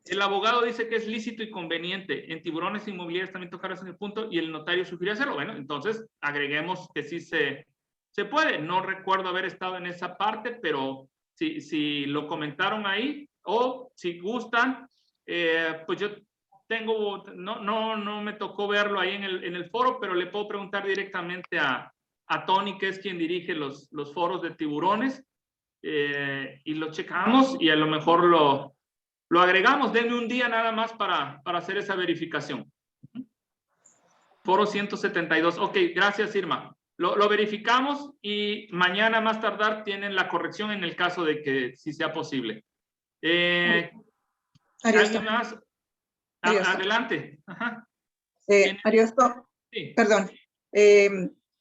El abogado dice que es lícito y conveniente. En tiburones inmobiliarios también tocaron ese punto y el notario sugirió hacerlo. Bueno, entonces agreguemos que sí se puede. No recuerdo haber estado en esa parte, pero si lo comentaron ahí o si gustan, pues yo tengo, no me tocó verlo ahí en el foro, pero le puedo preguntar directamente a Tony, que es quien dirige los foros de tiburones, y lo checamos y a lo mejor lo agregamos. Denme un día nada más para hacer esa verificación. Foro 172. Ok, gracias, Irma. Lo verificamos y mañana más tardar tienen la corrección en el caso de que sí sea posible. ¿Alguien más? Adelante. Ajá. Ariosto, Sí. perdón.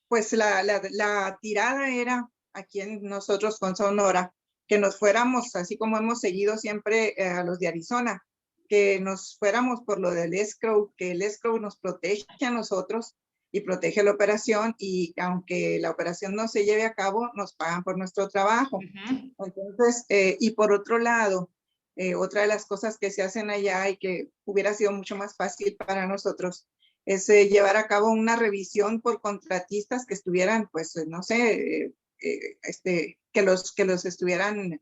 Pues la tirada era aquí en nosotros con Sonora, que nos fuéramos, así como hemos seguido siempre a los de Arizona, que nos fuéramos por lo del escrow, que el escrow nos protege a nosotros y protege la operación, y aunque la operación no se lleve a cabo, nos pagan por nuestro trabajo. Entonces, y por otro lado, otra de las cosas que se hacen allá y que hubiera sido mucho más fácil para nosotros es llevar a cabo una revisión por contratistas que estuvieran, pues, no sé, que los estuvieran,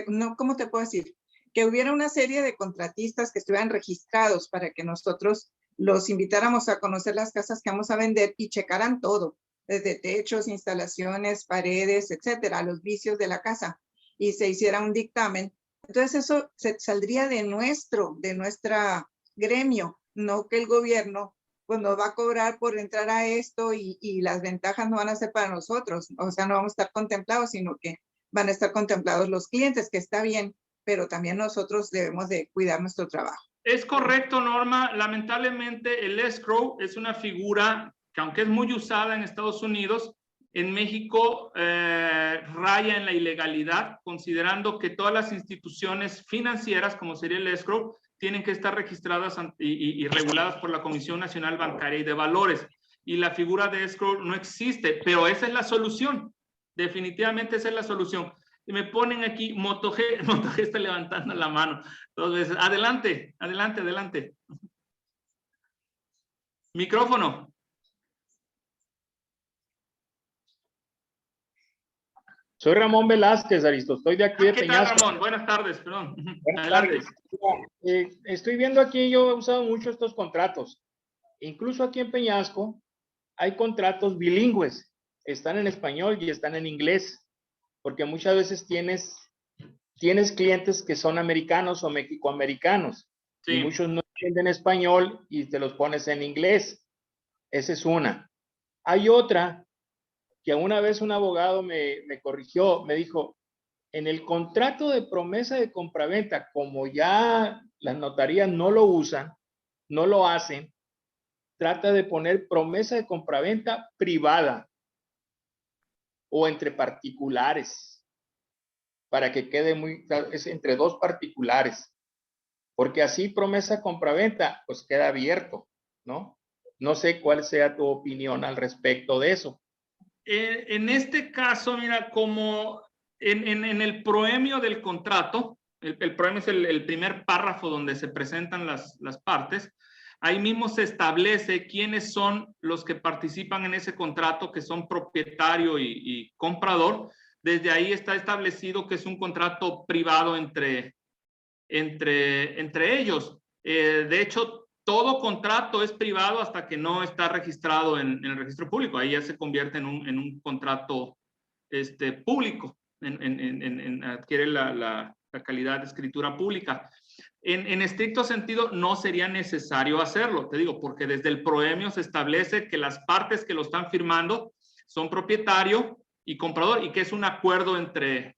no, ¿cómo te puedo decir? Que hubiera una serie de contratistas que estuvieran registrados para que nosotros los invitáramos a conocer las casas que vamos a vender y checaran todo, desde techos, instalaciones, paredes, etcétera, los vicios de la casa, y se hiciera un dictamen. Entonces eso saldría de nuestra gremio, no que el gobierno pues nos va a cobrar por entrar a esto y las ventajas no van a ser para nosotros, o sea, no vamos a estar contemplados, sino que van a estar contemplados los clientes, que está bien, pero también nosotros debemos de cuidar nuestro trabajo. Es correcto, Norma. Lamentablemente el escrow es una figura que, aunque es muy usada en Estados Unidos, en México raya en la ilegalidad, considerando que todas las instituciones financieras, como sería el escrow, tienen que estar registradas y reguladas por la Comisión Nacional Bancaria y de Valores. Y la figura de escrow no existe, pero esa es la solución. Definitivamente esa es la solución. Y me ponen aquí, Moto G está levantando la mano 2 veces. Adelante, adelante, adelante. Micrófono. Soy Ramón Velázquez, Aristo. Estoy de aquí de ¿Qué tal, Peñasco. Ramón? Buenas tardes, perdón. Buenas Adelante. tardes. Estoy viendo aquí, yo he usado mucho estos contratos. Incluso aquí en Peñasco hay contratos bilingües. Están en español y están en inglés. Porque muchas veces tienes clientes que son americanos o mexicoamericanos. Sí. Y muchos no entienden español y te los pones en inglés. Esa es una. Hay otra que una vez un abogado me corrigió, me dijo, en el contrato de promesa de compraventa, como ya las notarías no lo usan, no lo hacen, trata de poner promesa de compraventa privada o entre particulares, para que quede muy claro, es entre dos particulares, porque así promesa de compraventa pues queda abierto, ¿no? No sé cuál sea tu opinión al respecto de eso. En este caso, mira, como en el proemio del contrato, el proemio es el primer párrafo donde se presentan las partes, ahí mismo se establece quiénes son los que participan en ese contrato, que son propietario y comprador. Desde ahí está establecido que es un contrato privado entre ellos. De hecho, todo contrato es privado hasta que no está registrado en el registro público. Ahí ya se convierte en un contrato público, adquiere la calidad de escritura pública. En estricto sentido, no sería necesario hacerlo, te digo, porque desde el proemio se establece que las partes que lo están firmando son propietario y comprador, y que es un acuerdo entre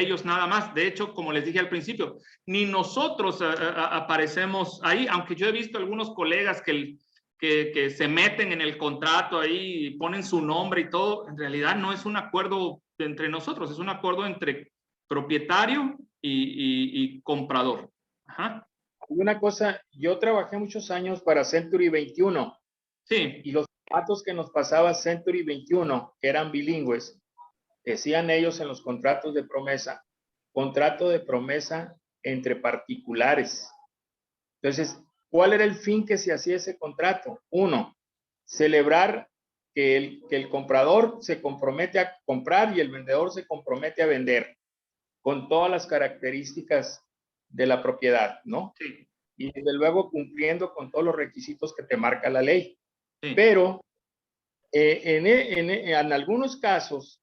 ellos nada más. De hecho, como les dije al principio, ni nosotros aparecemos ahí, aunque yo he visto algunos colegas que se meten en el contrato ahí y ponen su nombre y todo. En realidad no es un acuerdo entre nosotros, es un acuerdo entre propietario y comprador. Ajá. Una cosa, yo trabajé muchos años para Century 21. Sí. Y los datos que nos pasaba Century 21, que eran bilingües, decían ellos en los contratos de promesa, contrato de promesa entre particulares. Entonces, ¿cuál era el fin que se hacía ese contrato? Uno, celebrar que el comprador se compromete a comprar y el vendedor se compromete a vender, con todas las características de la propiedad, ¿no? Sí. Y desde luego cumpliendo con todos los requisitos que te marca la ley. Sí. Pero en algunos casos,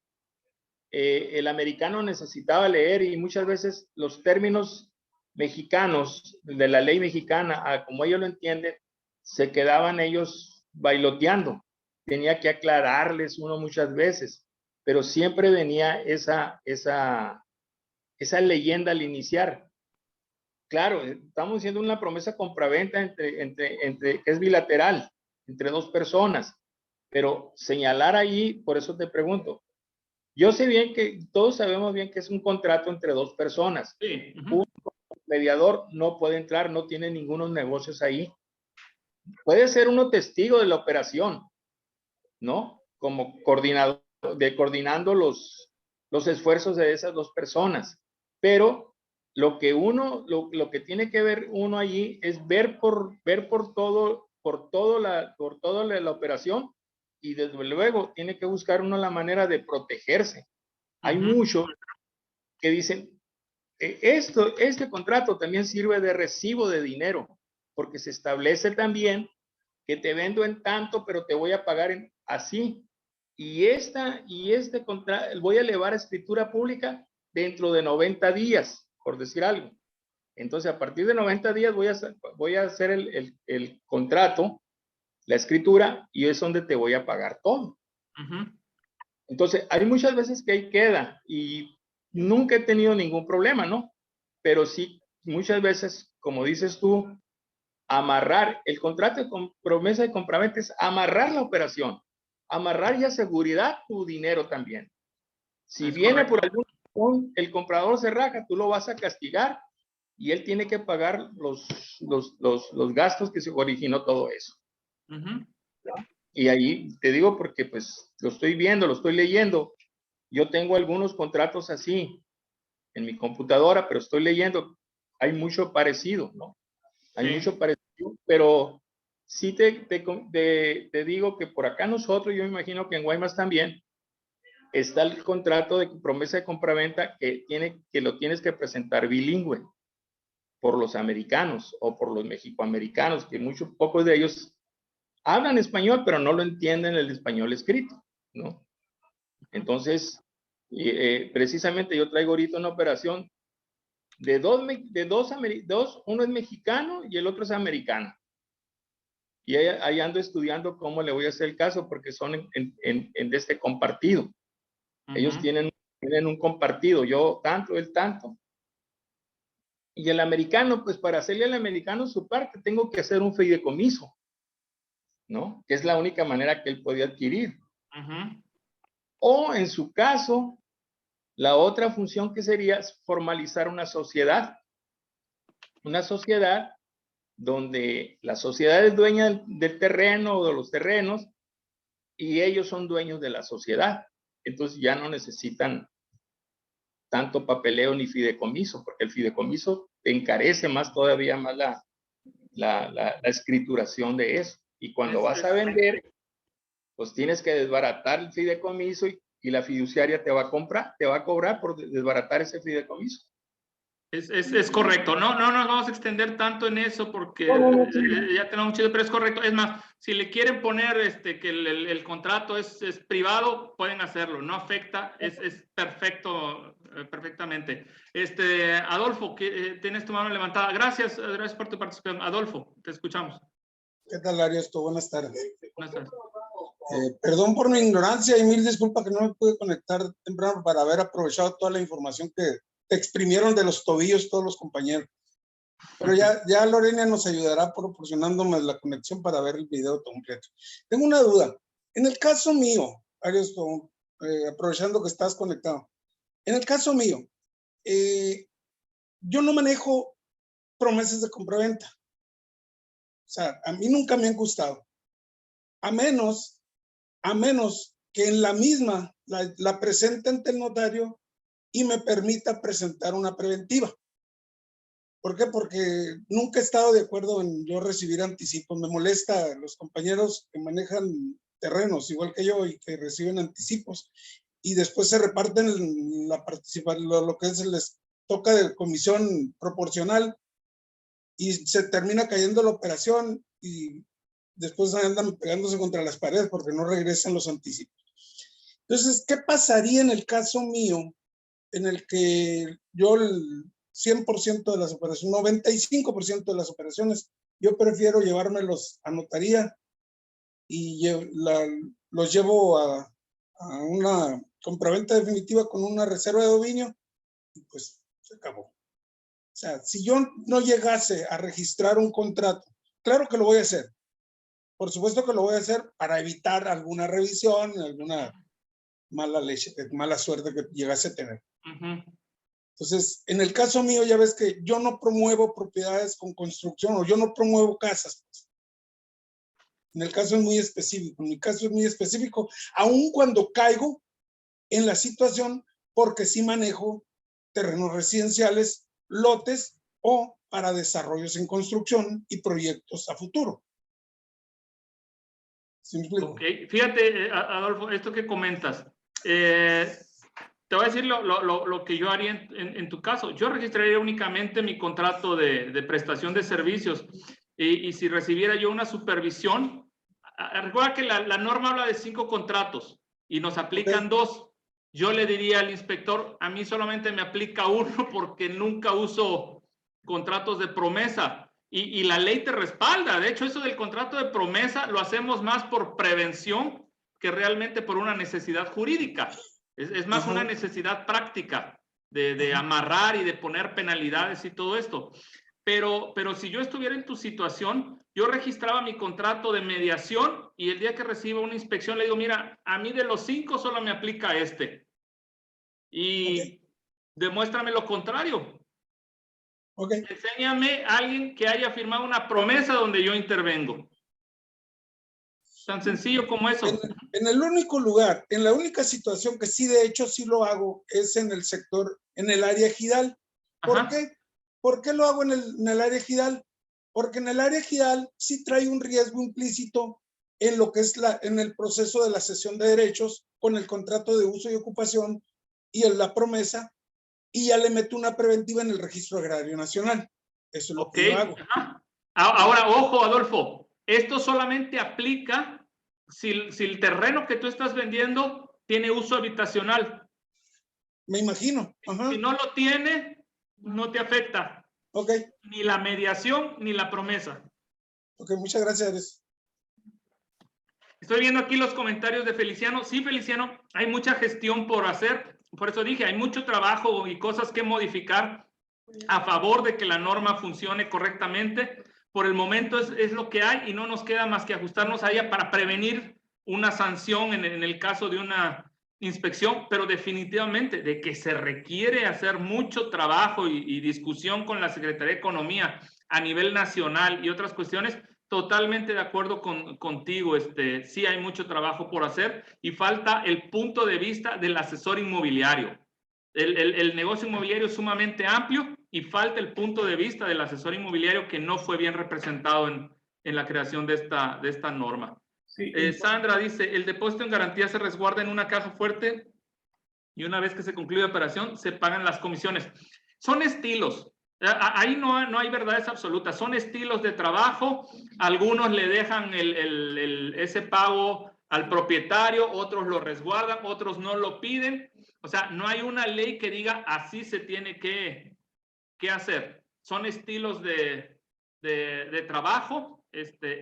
el americano necesitaba leer y muchas veces los términos mexicanos de la ley mexicana, como ellos lo entienden, se quedaban ellos bailoteando. Tenía que aclararles uno muchas veces, pero siempre venía esa leyenda al iniciar. Claro, estamos haciendo una promesa compraventa entre que es bilateral, entre dos personas, pero señalar ahí, por eso te pregunto, yo sé bien que todos sabemos bien que es un contrato entre dos personas. Sí. Un mediador no puede entrar, no tiene ningunos negocios ahí. Puede ser uno testigo de la operación, ¿no? Como coordinador, coordinando los esfuerzos de esas dos personas. Pero lo que que tiene que ver uno allí es ver por toda la operación, y desde luego tiene que buscar uno la manera de protegerse. Hay muchos que dicen, este contrato también sirve de recibo de dinero, porque se establece también que te vendo en tanto, pero te voy a pagar así. Y este contrato voy a elevar a escritura pública dentro de 90 días, por decir algo. Entonces, a partir de 90 días voy a hacer el contrato, la escritura, y es donde te voy a pagar todo. Entonces, hay muchas veces que ahí queda, y nunca he tenido ningún problema, ¿no? Pero sí, muchas veces, como dices tú, amarrar el contrato de promesa de compraventa es amarrar la operación, amarrar ya seguridad tu dinero también. Si viene por algún razón, el comprador se raja, tú lo vas a castigar y él tiene que pagar los gastos que se originó todo eso. Y ahí te digo porque pues lo estoy viendo, lo estoy leyendo. Yo tengo algunos contratos así en mi computadora, pero estoy leyendo. Hay mucho parecido, ¿no? Hay mucho parecido, pero sí te digo que por acá nosotros, yo me imagino que en Guaymas también, está el contrato de promesa de compraventa que lo tienes que presentar bilingüe por los americanos o por los mexicoamericanos, que pocos de ellos hablan español, pero no lo entienden el español escrito, ¿no? Entonces, precisamente yo traigo ahorita una operación de dos, uno es mexicano y el otro es americano. Y ahí ando estudiando cómo le voy a hacer el caso, porque son en de este compartido. Ellos tienen un compartido, yo tanto, él tanto. Y el americano, pues para hacerle al americano su parte, tengo que hacer un fideicomiso, ¿no? Que es la única manera que él puede adquirir. O en su caso, la otra función que sería es formalizar una sociedad. Una sociedad donde la sociedad es dueña del terreno o de los terrenos y ellos son dueños de la sociedad. Entonces ya no necesitan tanto papeleo ni fideicomiso, porque el fideicomiso te encarece más todavía más la escrituración de eso. Y cuando vas a vender, pues tienes que desbaratar el fideicomiso y la fiduciaria te va a cobrar por desbaratar ese fideicomiso. Es correcto. No nos vamos a extender tanto en eso porque ya tenemos mucho, pero es correcto. Es más, si le quieren poner que el contrato es privado, pueden hacerlo. No afecta, es perfecto, perfectamente. Adolfo, tienes tu mano levantada. Gracias por tu participación. Adolfo, te escuchamos. ¿Qué tal, Ariosto? Buenas tardes. Buenas tardes. Perdón por mi ignorancia y mil disculpas que no me pude conectar temprano para haber aprovechado toda la información que te exprimieron de los tobillos todos los compañeros. Pero ya Lorena nos ayudará proporcionándome la conexión para ver el video completo. Tengo una duda. En el caso mío, Ariosto, aprovechando que estás conectado, en el caso mío, yo no manejo promesas de compraventa. O sea, a mí nunca me han gustado. A menos que en la misma la presente ante el notario y me permita presentar una preventiva. ¿Por qué? Porque nunca he estado de acuerdo en yo recibir anticipos. Me molesta a los compañeros que manejan terrenos igual que yo y que reciben anticipos y después se reparten la participación, lo que les toca de comisión proporcional y se termina cayendo la operación y después andan pegándose contra las paredes porque no regresan los anticipos. Entonces, ¿qué pasaría en el caso mío en el que yo el 100% de las operaciones, 95% de las operaciones, yo prefiero llevármelos a notaría y los llevo a una compraventa definitiva con una reserva de dominio y pues se acabó? O sea, si yo no llegase a registrar un contrato, claro que lo voy a hacer. Por supuesto que lo voy a hacer para evitar alguna revisión, alguna mala suerte que llegase a tener. Entonces, en el caso mío, ya ves que yo no promuevo propiedades con construcción o yo no promuevo casas. Pues. En el caso es muy específico. En mi caso es muy específico, aun cuando caigo en la situación porque sí manejo terrenos residenciales, lotes o para desarrollos en construcción y proyectos a futuro. ¿Sí me explico? Ok, fíjate, Adolfo, esto que comentas. Te voy a decir lo que yo haría en tu caso. Yo registraría únicamente mi contrato de prestación de servicios y si recibiera yo una supervisión, recuerda que la norma habla de 5 contratos y nos aplican 2. Yo le diría al inspector, a mí solamente me aplica 1 porque nunca uso contratos de promesa y la ley te respalda. De hecho, eso del contrato de promesa lo hacemos más por prevención que realmente por una necesidad jurídica. Es más una necesidad práctica de amarrar y de poner penalidades y todo esto. Pero si yo estuviera en tu situación, yo registraba mi contrato de mediación y el día que reciba una inspección le digo, mira, a mí de los 5 solo me aplica este. Y demuéstrame lo contrario. Enséñame a alguien que haya firmado una promesa donde yo intervengo. Tan sencillo como eso. En el único lugar, en la única situación que sí, de hecho, sí lo hago, es en el sector, en el área ejidal. ¿Por qué? ¿Por qué lo hago en el área ejidal? Porque en el área ejidal sí trae un riesgo implícito en lo que es en el proceso de la cesión de derechos con el contrato de uso y ocupación y en la promesa, y ya le meto una preventiva en el Registro Agrario Nacional. Eso es lo que yo hago. Ahora, ojo, Adolfo, esto solamente aplica si el terreno que tú estás vendiendo tiene uso habitacional. Me imagino. Si no lo tiene, no te afecta. Ni la mediación ni la promesa. Muchas gracias. Estoy viendo aquí los comentarios de Feliciano. Sí, Feliciano, hay mucha gestión por hacer. Por eso dije, hay mucho trabajo y cosas que modificar a favor de que la norma funcione correctamente. Por el momento es lo que hay y no nos queda más que ajustarnos a ella para prevenir una sanción en el caso de una inspección, pero definitivamente de que se requiere hacer mucho trabajo y discusión con la Secretaría de Economía a nivel nacional y otras cuestiones, totalmente de acuerdo contigo. Sí hay mucho trabajo por hacer y falta el punto de vista del asesor inmobiliario. El negocio inmobiliario es sumamente amplio y falta el punto de vista del asesor inmobiliario que no fue bien representado en la creación de esta norma. Sí, Sandra dice, el depósito en garantía se resguarda en una caja fuerte y una vez que se concluye la operación se pagan las comisiones. Son estilos. Ahí no hay verdades absolutas. Son estilos de trabajo. Algunos le dejan ese pago al propietario, otros lo resguardan, otros no lo piden. O sea, no hay una ley que diga así se tiene que hacer. Son estilos de trabajo,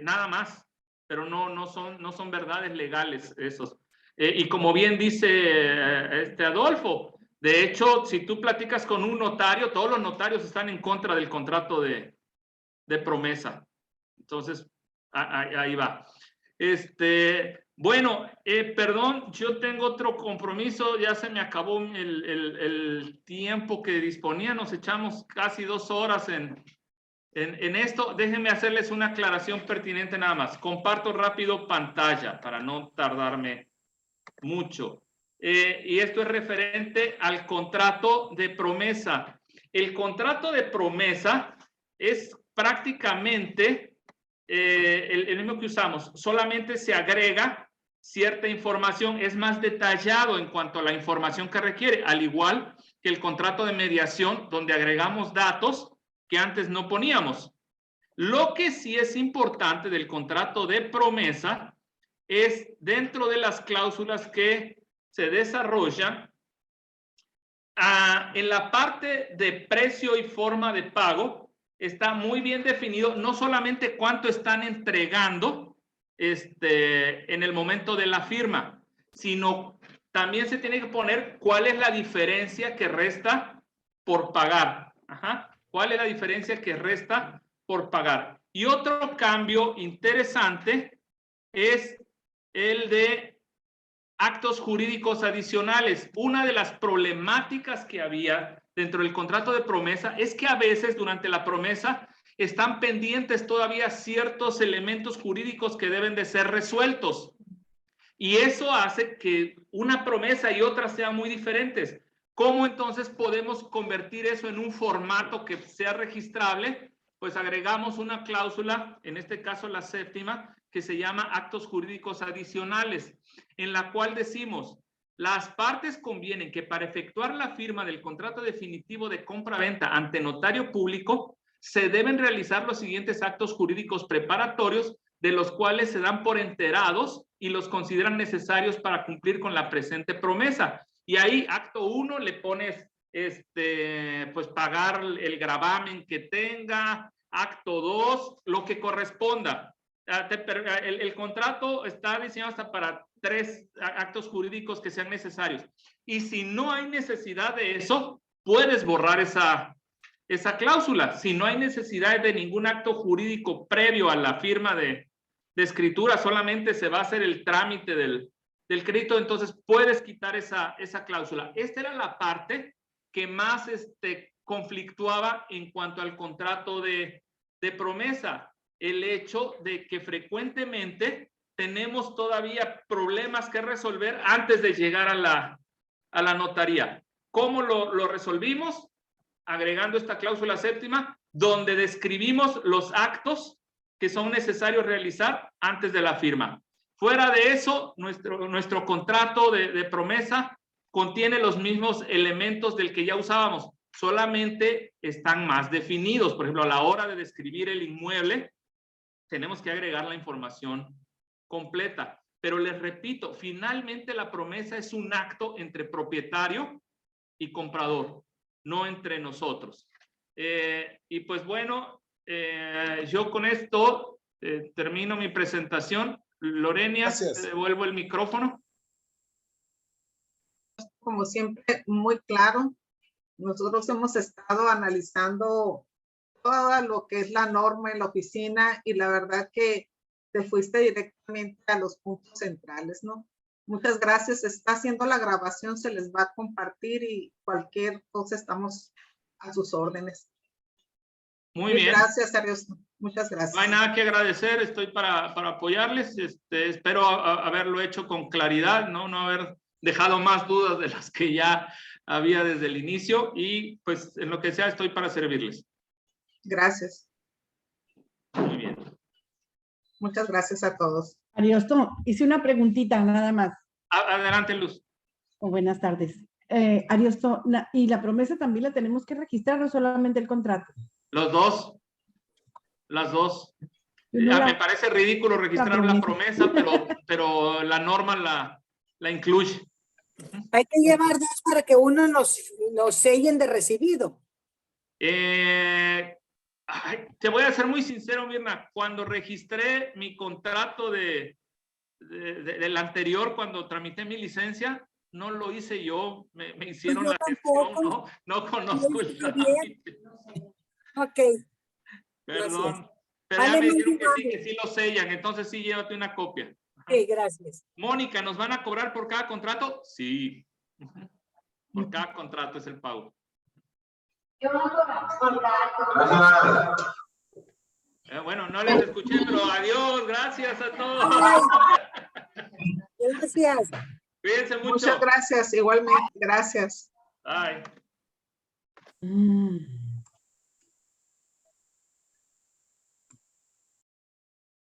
nada más, pero no son verdades legales esos. Y como bien dice Adolfo, de hecho, si tú platicas con un notario, todos los notarios están en contra del contrato de promesa. Entonces, ahí va. Bueno, perdón, yo tengo otro compromiso, ya se me acabó el tiempo que disponía, nos echamos casi 2 horas en esto. Déjenme hacerles una aclaración pertinente nada más. Comparto rápido pantalla para no tardarme mucho. Y esto es referente al contrato de promesa. El contrato de promesa es prácticamente el mismo que usamos, solamente se agrega cierta información, es más detallado en cuanto a la información que requiere, al igual que el contrato de mediación, donde agregamos datos que antes no poníamos. Lo que sí es importante del contrato de promesa es dentro de las cláusulas que se desarrollan en la parte de precio y forma de pago. Está muy bien definido, no solamente cuánto están entregando en el momento de la firma, sino también se tiene que poner cuál es la diferencia que resta por pagar. ¿Cuál es la diferencia que resta por pagar? Y otro cambio interesante es el de actos jurídicos adicionales. Una de las problemáticas que había dentro del contrato de promesa es que a veces durante la promesa están pendientes todavía ciertos elementos jurídicos que deben de ser resueltos. Y eso hace que una promesa y otra sean muy diferentes. ¿Cómo entonces podemos convertir eso en un formato que sea registrable? Pues agregamos una cláusula, en este caso la 7ª, que se llama actos jurídicos adicionales, en la cual decimos, las partes convienen que para efectuar la firma del contrato definitivo de compra-venta ante notario público, se deben realizar los siguientes actos jurídicos preparatorios, de los cuales se dan por enterados y los consideran necesarios para cumplir con la presente promesa. Y ahí, acto 1, le pones, pues pagar el gravamen que tenga, acto 2, lo que corresponda. El contrato está diseñado hasta para 3 actos jurídicos que sean necesarios. Y si no hay necesidad de eso, puedes borrar esa cláusula. Si no hay necesidad de ningún acto jurídico previo a la firma de escritura, solamente se va a hacer el trámite del crédito, entonces puedes quitar esa cláusula. Esta era la parte que más conflictuaba en cuanto al contrato de promesa. El hecho de que frecuentemente tenemos todavía problemas que resolver antes de llegar a la notaría. ¿Cómo lo resolvimos? Agregando esta cláusula 7ª, donde describimos los actos que son necesarios realizar antes de la firma. Fuera de eso, nuestro contrato de promesa contiene los mismos elementos del que ya usábamos, solamente están más definidos. Por ejemplo, a la hora de describir el inmueble, tenemos que agregar la información completa. Pero les repito, finalmente la promesa es un acto entre propietario y comprador, no entre nosotros. Y pues bueno, yo con esto termino mi presentación. Lorenia, Gracias. te devuelvo el micrófono. Como siempre, muy claro. Nosotros hemos estado analizando todo lo que es la norma en la oficina y la verdad que te fuiste directamente a los puntos centrales, ¿no? Muchas gracias. Se está haciendo la grabación, se les va a compartir y cualquier cosa estamos a sus órdenes. Muy bien. Gracias, Arios. Muchas gracias. No hay nada que agradecer, estoy para apoyarles. Espero haberlo hecho con claridad, no haber dejado más dudas de las que ya había desde el inicio y pues en lo que sea estoy para servirles. Gracias. Muy bien. Muchas gracias a todos. Ariosto, hice una preguntita nada más. Adelante, Luz. Buenas tardes. Ariosto, ¿y la promesa también la tenemos que registrar o solamente el contrato? Los dos. Las dos. Me parece ridículo registrar la promesa, pero la norma la incluye. Hay que llevar dos para que uno nos sellen de recibido. Te voy a ser muy sincero, Mirna. Cuando registré mi contrato del anterior, cuando tramité mi licencia, no lo hice yo. Me hicieron la gestión. No conozco el trámite. Ok. Perdón. Gracias. Pero ya me dijeron que sí lo sellan. Entonces sí, llévate una copia. Sí, gracias. Mónica, ¿nos van a cobrar por cada contrato? Sí. Por cada contrato es el pago. Yo no por cada Bueno, no les escuché, pero adiós. Gracias a todos. Gracias. Cuídense mucho. Muchas gracias. Igualmente. Gracias. Bye.